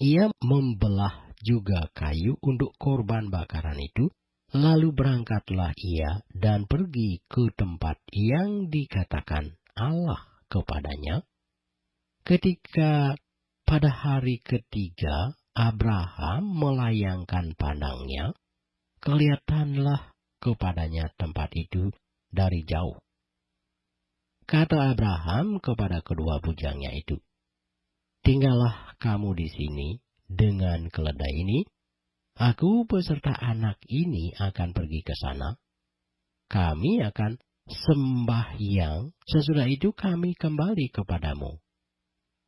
Ia membelah juga kayu untuk korban bakaran itu. Lalu berangkatlah ia dan pergi ke tempat yang dikatakan Allah kepadanya. Ketika pada hari ketiga Abraham melayangkan pandangnya, kelihatanlah kepadanya tempat itu dari jauh. Kata Abraham kepada kedua bujangnya itu, "Tinggallah kamu di sini dengan keledai ini. Aku beserta anak ini akan pergi ke sana. Kami akan sembahyang, sesudah itu kami kembali kepadamu."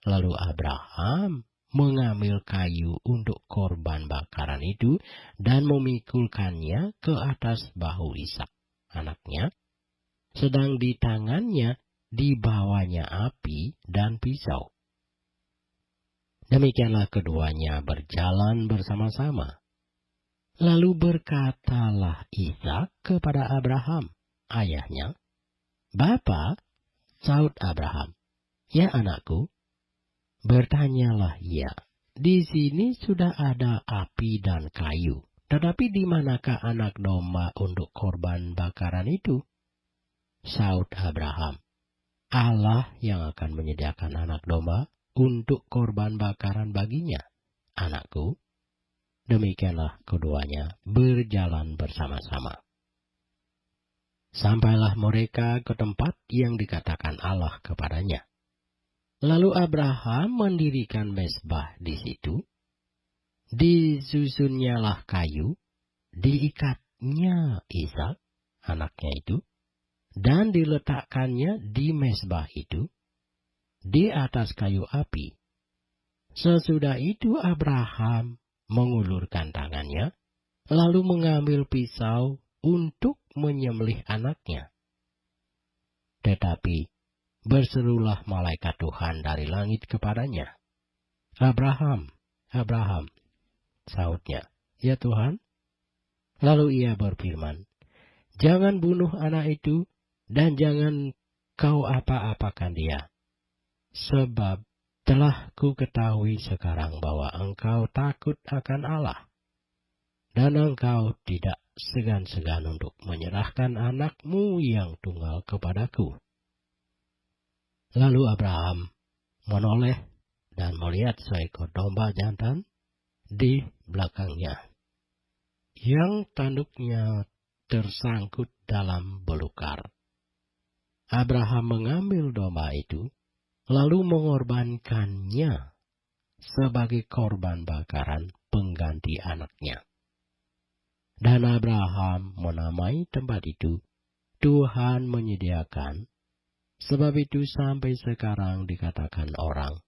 Lalu Abraham mengambil kayu untuk korban bakaran itu dan memikulkannya ke atas bahu Ishak, anaknya, sedang di tangannya dibawanya api dan pisau. Demikianlah keduanya berjalan bersama-sama. Lalu berkatalah Ishak kepada Abraham, ayahnya, "Bapa," sahut Abraham. "Ya anakku." Bertanyalah ia, "Di sini sudah ada api dan kayu, tetapi di manakah anak domba untuk korban bakaran itu?" Sahut Abraham, "Allah yang akan menyediakan anak domba untuk korban bakaran baginya, anakku." Demikianlah keduanya berjalan bersama-sama. Sampailah mereka ke tempat yang dikatakan Allah kepadanya. Lalu Abraham mendirikan mezbah di situ. Disusunnyalah kayu, diikatnya Ishak, anaknya itu, dan diletakkannya di mezbah itu, di atas kayu api. Sesudah itu Abraham mengulurkan tangannya, lalu mengambil pisau untuk menyembelih anaknya. Tetapi berserulah malaikat Tuhan dari langit kepadanya, "Abraham, Abraham." Sahutnya, "Ya Tuhan." Lalu ia berfirman, "Jangan bunuh anak itu, dan jangan kau apa-apakan dia. Sebab telah ku ketahui sekarang bahwa engkau takut akan Allah, dan engkau tidak segan-segan untuk menyerahkan anakmu yang tunggal kepadaku." Lalu Abraham menoleh dan melihat seekor domba jantan di belakangnya, yang tanduknya tersangkut dalam belukar. Abraham mengambil domba itu, lalu mengorbankannya sebagai korban bakaran pengganti anaknya. Dan Abraham menamai tempat itu, "Tuhan menyediakan." Sebab itu sampai sekarang dikatakan orang,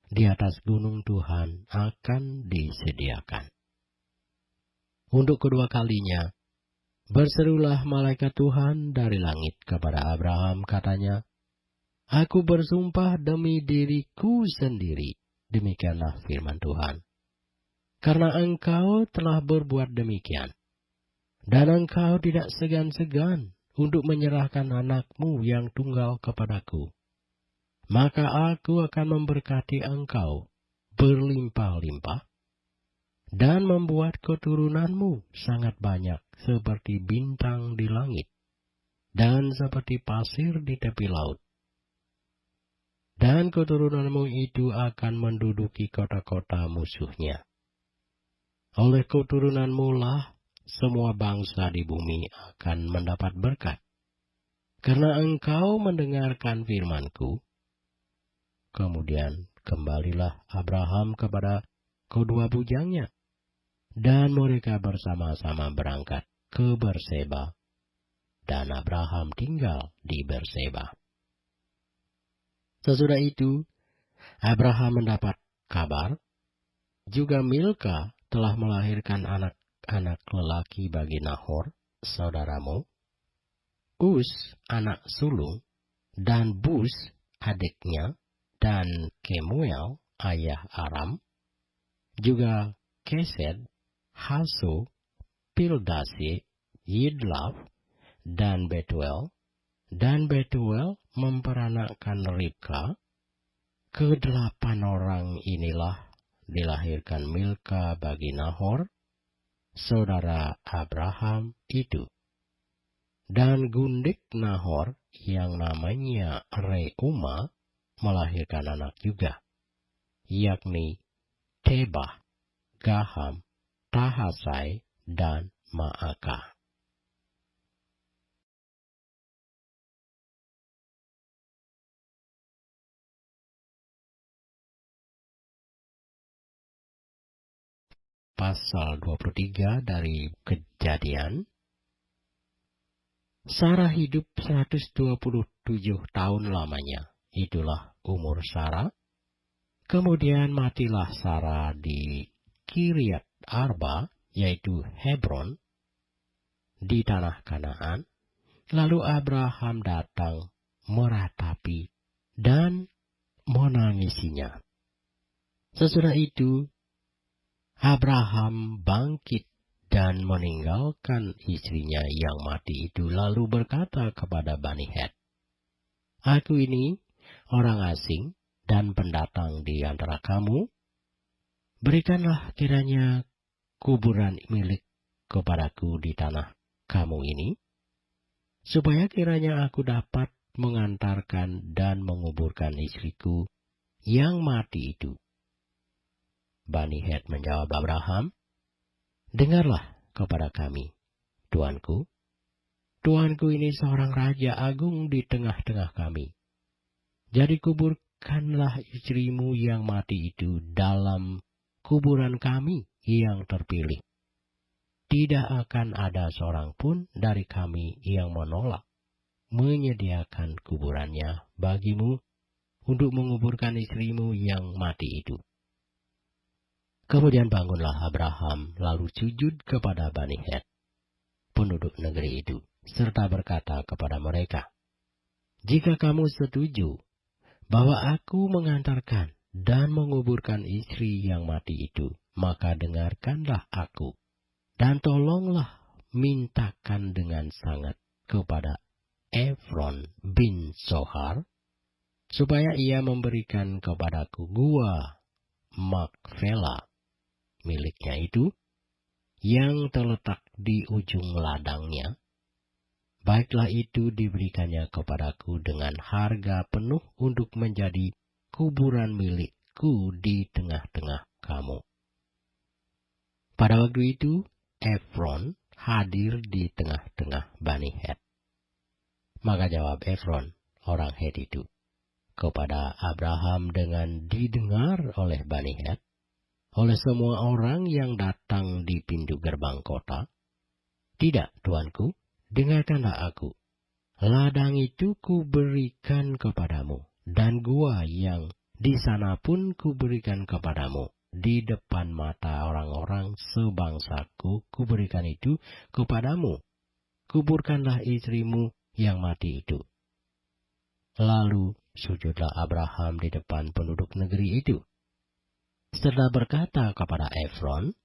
"Di atas gunung Tuhan akan disediakan." Untuk kedua kalinya, berserulah malaikat Tuhan dari langit kepada Abraham, katanya, "Aku bersumpah demi diriku sendiri," demikianlah firman Tuhan, "karena engkau telah berbuat demikian, dan engkau tidak segan-segan untuk menyerahkan anakmu yang tunggal kepadaku, maka aku akan memberkati engkau berlimpah-limpah, dan membuat keturunanmu sangat banyak seperti bintang di langit, dan seperti pasir di tepi laut. Dan keturunanmu itu akan menduduki kota-kota musuhnya. Oleh keturunanmu lah semua bangsa di bumi akan mendapat berkat, karena engkau mendengarkan firman-Ku." Kemudian kembalilah Abraham kepada kedua bujangnya, dan mereka bersama-sama berangkat ke Berseba, dan Abraham tinggal di Berseba. Sesudah itu, Abraham mendapat kabar, juga Milka telah melahirkan anak-anak lelaki bagi Nahor, saudaramu, Us, anak sulung, dan Bus, adiknya, dan Kemuel, ayah Aram, juga Kesed, Haso, Pildasi, Yidlaf, dan Betuel memperanakkan Ribka. Kedelapan orang inilah dilahirkan Milka bagi Nahor, saudara Abraham itu. Dan gundik Nahor yang namanya Reuma melahirkan anak juga, yakni Tebah, Gaham, Tahasai, dan Maaka. Pasal 23 dari Kejadian. Sarah hidup 127 tahun lamanya. Itulah umur Sarah. Kemudian matilah Sarah di Kiryat Arba, yaitu Hebron, di tanah Kanaan. Lalu Abraham datang meratapi dan menangisinya. Sesudah itu, Abraham bangkit dan meninggalkan istrinya yang mati itu, lalu berkata kepada Bani Het, "Aku ini orang asing dan pendatang di antara kamu. Berikanlah kiranya kuburan milik kepadaku di tanah kamu ini, supaya kiranya aku dapat mengantarkan dan menguburkan istriku yang mati itu." Bani Het menjawab Abraham, "Dengarlah kepada kami, tuanku. Tuanku ini seorang raja agung di tengah-tengah kami. Jadi kuburkanlah istrimu yang mati itu dalam kuburan kami yang terpilih. Tidak akan ada seorang pun dari kami yang menolak menyediakan kuburannya bagimu untuk menguburkan istrimu yang mati itu." Kemudian bangunlah Abraham lalu sujud kepada Bani Het, penduduk negeri itu, serta berkata kepada mereka, "Jika kamu setuju bahwa aku mengantarkan dan menguburkan istri yang mati itu, maka dengarkanlah aku, dan tolonglah mintakan dengan sangat kepada Efron bin Sohar, supaya ia memberikan kepadaku gua Makfela, miliknya itu, yang terletak di ujung ladangnya. Baiklah itu diberikannya kepadaku dengan harga penuh untuk menjadi kuburan milikku di tengah-tengah kamu." Pada waktu itu, Efron hadir di tengah-tengah Bani Het. Maka jawab Efron, orang Het itu, kepada Abraham dengan didengar oleh Bani Het, oleh semua orang yang datang di pintu gerbang kota, "Tidak, tuanku, dengarkanlah aku. Ladang itu kuberikan kepadamu, dan gua yang di sana pun kuberikan kepadamu. Di depan mata orang-orang sebangsaku kuberikan itu kepadamu. Kuburkanlah istrimu yang mati itu." Lalu sujudlah Abraham di depan penduduk negeri itu, serta berkata kepada Efron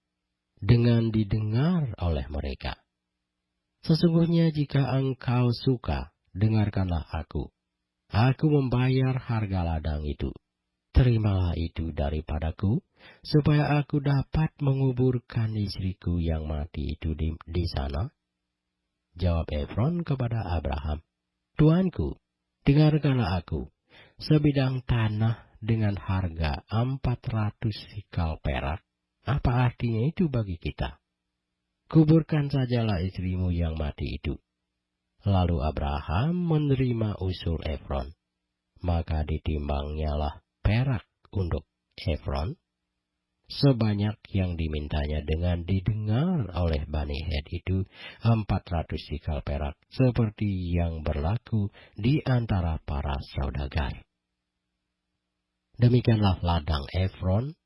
dengan didengar oleh mereka, "Sesungguhnya jika engkau suka, dengarkanlah aku. Aku membayar harga ladang itu. Terimalah itu daripadaku, supaya aku dapat menguburkan istriku yang mati itu di sana." Jawab Efron kepada Abraham, "Tuanku, dengarkanlah aku. Sebidang tanah dengan harga 400 sikal perak, apa artinya itu bagi kita? Kuburkan sajalah istrimu yang mati itu." Lalu Abraham menerima usul Efron, maka ditimbangnyalah perak untuk Efron, sebanyak yang dimintanya dengan didengar oleh Bani Het itu 400 sikal perak, seperti yang berlaku di antara para saudagar. Demikianlah ladang Efron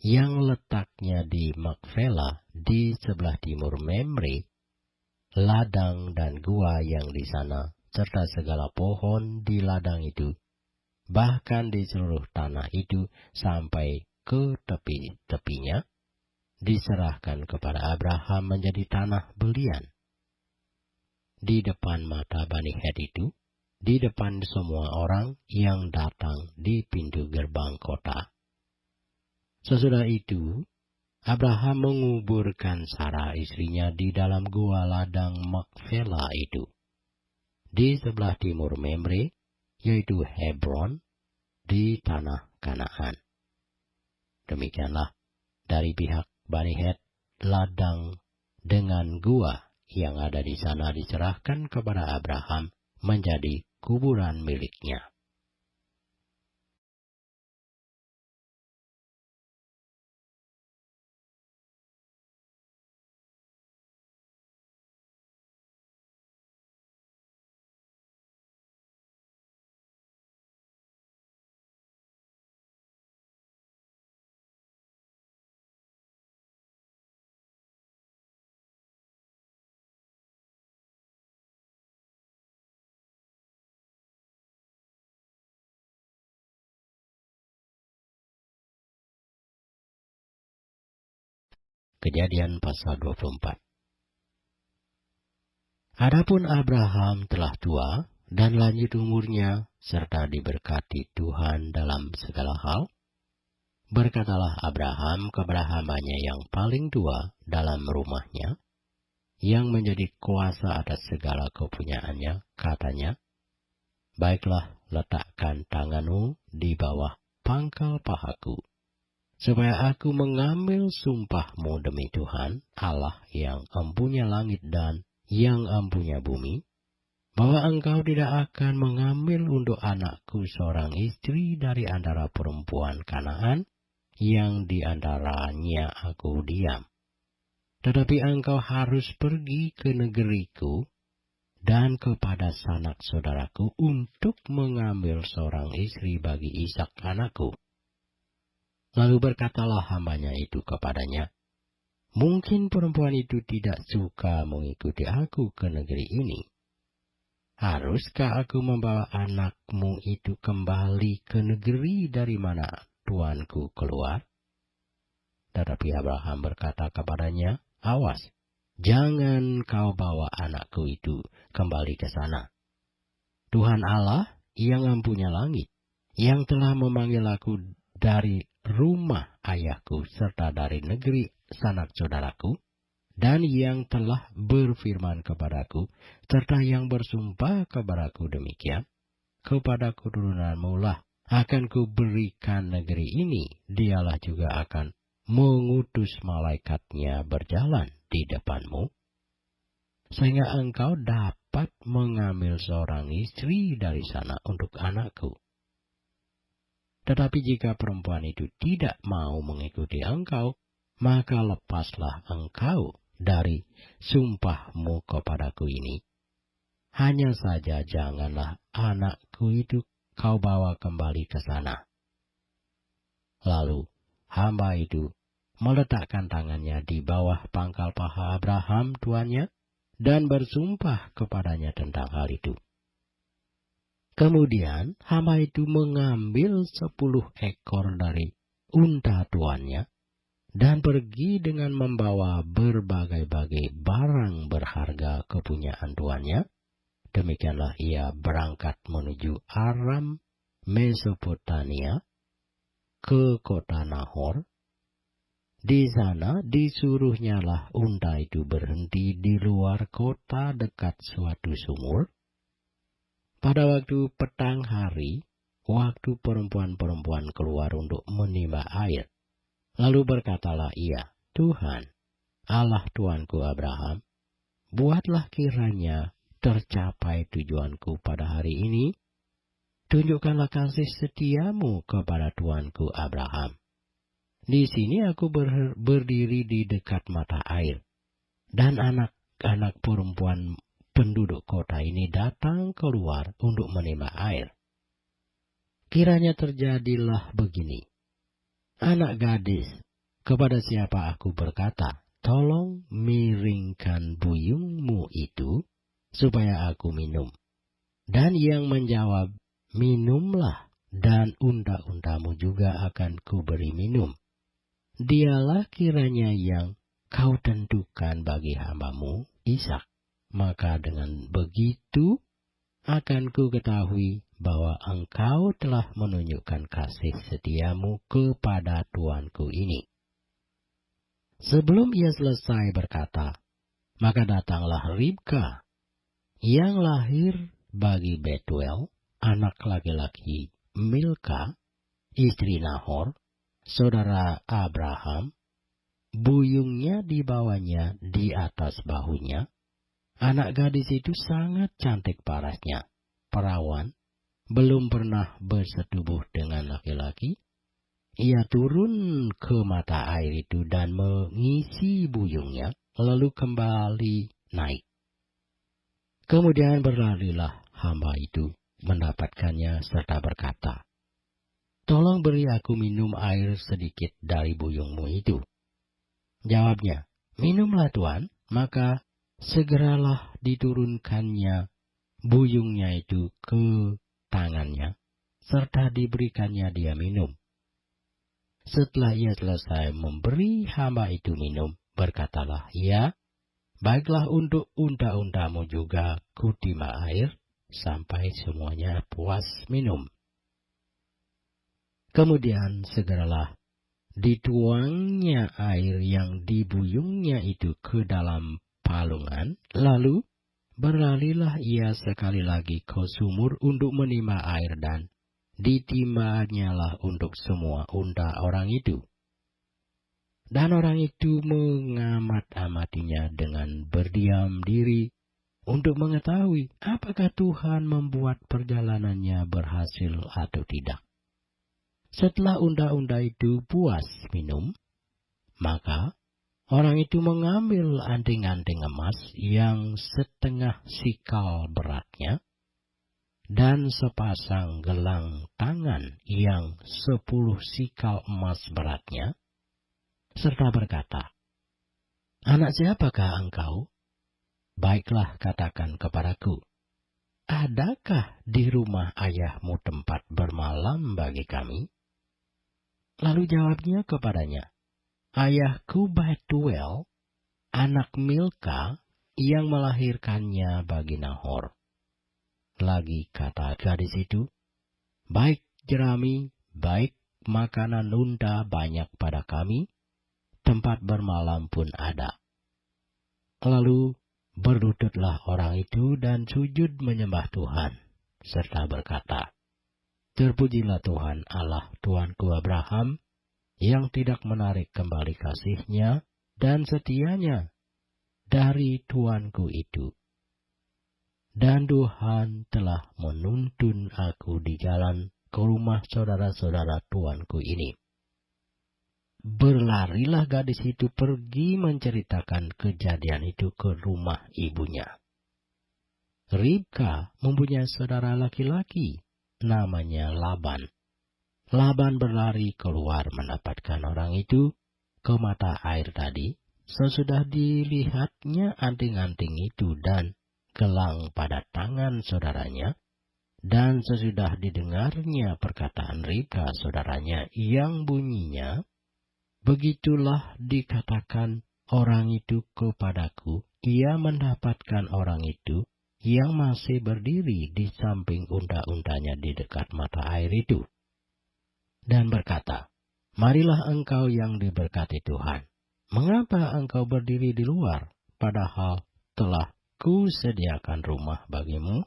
yang letaknya di Makfela di sebelah timur Memre, ladang dan gua yang di sana, serta segala pohon di ladang itu, bahkan di seluruh tanah itu sampai ke tepi-tepinya, diserahkan kepada Abraham menjadi tanah belian. Di depan mata Bani Het itu, di depan semua orang yang datang di pintu gerbang kota. Sesudah itu, Abraham menguburkan Sarah istrinya di dalam gua ladang Makfela itu, di sebelah timur Memre, yaitu Hebron, di tanah Kanaan. Demikianlah dari pihak Bani Het, ladang dengan gua yang ada di sana diserahkan kepada Abraham menjadi kuburan miliknya. Kejadian pasal 24. Adapun Abraham telah tua dan lanjut umurnya, serta diberkati Tuhan dalam segala hal. Berkatalah Abraham kepada hambanya yang paling tua dalam rumahnya, yang menjadi kuasa atas segala kepunyaannya, katanya, "Baiklah, letakkan tanganmu di bawah pangkal pahaku, supaya aku mengambil sumpahmu demi Tuhan, Allah yang empunya langit dan yang empunya bumi, bahwa engkau tidak akan mengambil untuk anakku seorang istri dari antara perempuan Kanaan, yang di antaranya aku diam. Tetapi engkau harus pergi ke negeriku dan kepada sanak saudaraku untuk mengambil seorang istri bagi Ishak anakku." Lalu berkatalah hambanya itu kepadanya, "Mungkin perempuan itu tidak suka mengikuti aku ke negeri ini. Haruskah aku membawa anakmu itu kembali ke negeri dari mana tuanku keluar?" Tetapi Abraham berkata kepadanya, "Awas, jangan kau bawa anakku itu kembali ke sana. Tuhan Allah yang empunya langit, yang telah memanggil aku dari rumah ayahku serta dari negeri sanak saudaraku, dan yang telah berfirman kepadaku, serta yang bersumpah kepadaku demikian, kepada keturunanmu lah akan kuberikan negeri ini, dialah juga akan mengutus malaikatnya berjalan di depanmu, sehingga engkau dapat mengambil seorang istri dari sana untuk anakku. Tetapi jika perempuan itu tidak mau mengikuti engkau, maka lepaslah engkau dari sumpahmu kepadaku ini. Hanya saja janganlah anakku itu kau bawa kembali ke sana." Lalu hamba itu meletakkan tangannya di bawah pangkal paha Abraham tuannya dan bersumpah kepadanya tentang hal itu. Kemudian hamba itu mengambil 10 ekor dari unta tuannya dan pergi dengan membawa berbagai-bagai barang berharga kepunyaan tuannya. Demikianlah ia berangkat menuju Aram, Mesopotamia, ke kota Nahor. Di sana disuruhnyalah unta itu berhenti di luar kota dekat suatu sumur. Pada waktu petang hari, waktu perempuan-perempuan keluar untuk menimba air. Lalu berkatalah ia, "Tuhan, Allah tuanku Abraham, buatlah kiranya tercapai tujuanku pada hari ini, tunjukkanlah kasih setiamu kepada tuanku Abraham. Di sini aku berdiri di dekat mata air, dan anak-anak perempuan penduduk kota ini datang keluar untuk menimba air. Kiranya terjadilah begini. Anak gadis, kepada siapa aku berkata, tolong miringkan buyungmu itu, supaya aku minum. Dan yang menjawab, minumlah, dan unta-untamu juga akan kuberi minum. Dialah kiranya yang kau tentukan bagi hambamu Ishak. Maka dengan begitu akan ku ketahui bahwa engkau telah menunjukkan kasih setiamu kepada tuanku ini. Sebelum ia selesai berkata, maka datanglah Ribka, yang lahir bagi Betuel, anak laki-laki Milka, istri Nahor, saudara Abraham. Buyungnya dibawanya di atas bahunya. Anak gadis itu sangat cantik parasnya, perawan, belum pernah bersetubuh dengan laki-laki. Ia turun ke mata air itu dan mengisi buyungnya, lalu kembali naik. Kemudian berlarilah hamba itu mendapatkannya serta berkata, tolong beri aku minum air sedikit dari buyungmu itu. Jawabnya, minumlah Tuan. Maka segeralah diturunkannya buyungnya itu ke tangannya, serta diberikannya dia minum. Setelah ia selesai memberi hamba itu minum, berkatalah ia, baiklah untuk unta-untamu juga kutimba air, sampai semuanya puas minum. Kemudian segeralah dituangnya air yang dibuyungnya itu ke dalam palungan, lalu berlarilah ia sekali lagi ke sumur untuk menimba air dan ditimbanyalah untuk semua unta orang itu. Dan orang itu mengamat-amatinya dengan berdiam diri untuk mengetahui apakah Tuhan membuat perjalanannya berhasil atau tidak. Setelah unta-unta itu puas minum, maka orang itu mengambil anting-anting emas yang setengah sikal beratnya, dan sepasang gelang tangan yang 10 sikal emas beratnya, serta berkata, anak siapakah engkau? Baiklah katakan kepadaku, adakah di rumah ayahmu tempat bermalam bagi kami? Lalu jawabnya kepadanya, ayahku Betuel, anak Milka, yang melahirkannya bagi Nahor. Lagi kata gadis itu, baik jerami, baik makanan unta banyak pada kami, tempat bermalam pun ada. Lalu berlututlah orang itu dan sujud menyembah Tuhan, serta berkata, terpujilah Tuhan Allah tuanku Abraham, yang tidak menarik kembali kasih-Nya dan setia-Nya dari tuanku itu. Dan Tuhan telah menuntun aku di jalan ke rumah saudara-saudara tuanku ini. Berlarilah gadis itu pergi menceritakan kejadian itu ke rumah ibunya. Ribka mempunyai saudara laki-laki, namanya Laban. Laban berlari keluar mendapatkan orang itu ke mata air tadi, sesudah dilihatnya anting-anting itu dan gelang pada tangan saudaranya, dan sesudah didengarnya perkataan Ribka saudaranya yang bunyinya, begitulah dikatakan orang itu kepadaku, ia mendapatkan orang itu yang masih berdiri di samping unta-untanya di dekat mata air itu, dan berkata, marilah engkau yang diberkati Tuhan, mengapa engkau berdiri di luar, padahal telah ku sediakan rumah bagimu,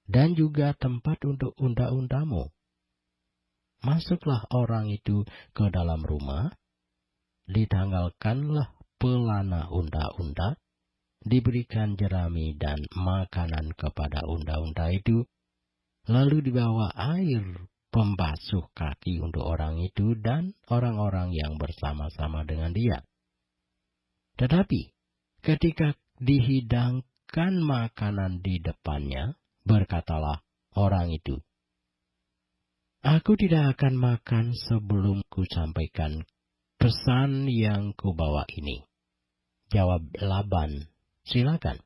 dan juga tempat untuk unta-untamu. Masuklah orang itu ke dalam rumah, ditanggalkanlah pelana unta-unta, diberikan jerami dan makanan kepada unta-unta itu, Lalu dibawa air pembasuh kaki untuk orang itu dan orang-orang yang bersama-sama dengan dia. Tetapi ketika dihidangkan makanan di depannya, berkatalah orang itu, "Aku tidak akan makan sebelum ku sampaikan pesan yang kubawa ini." Jawab Laban, "Silakan."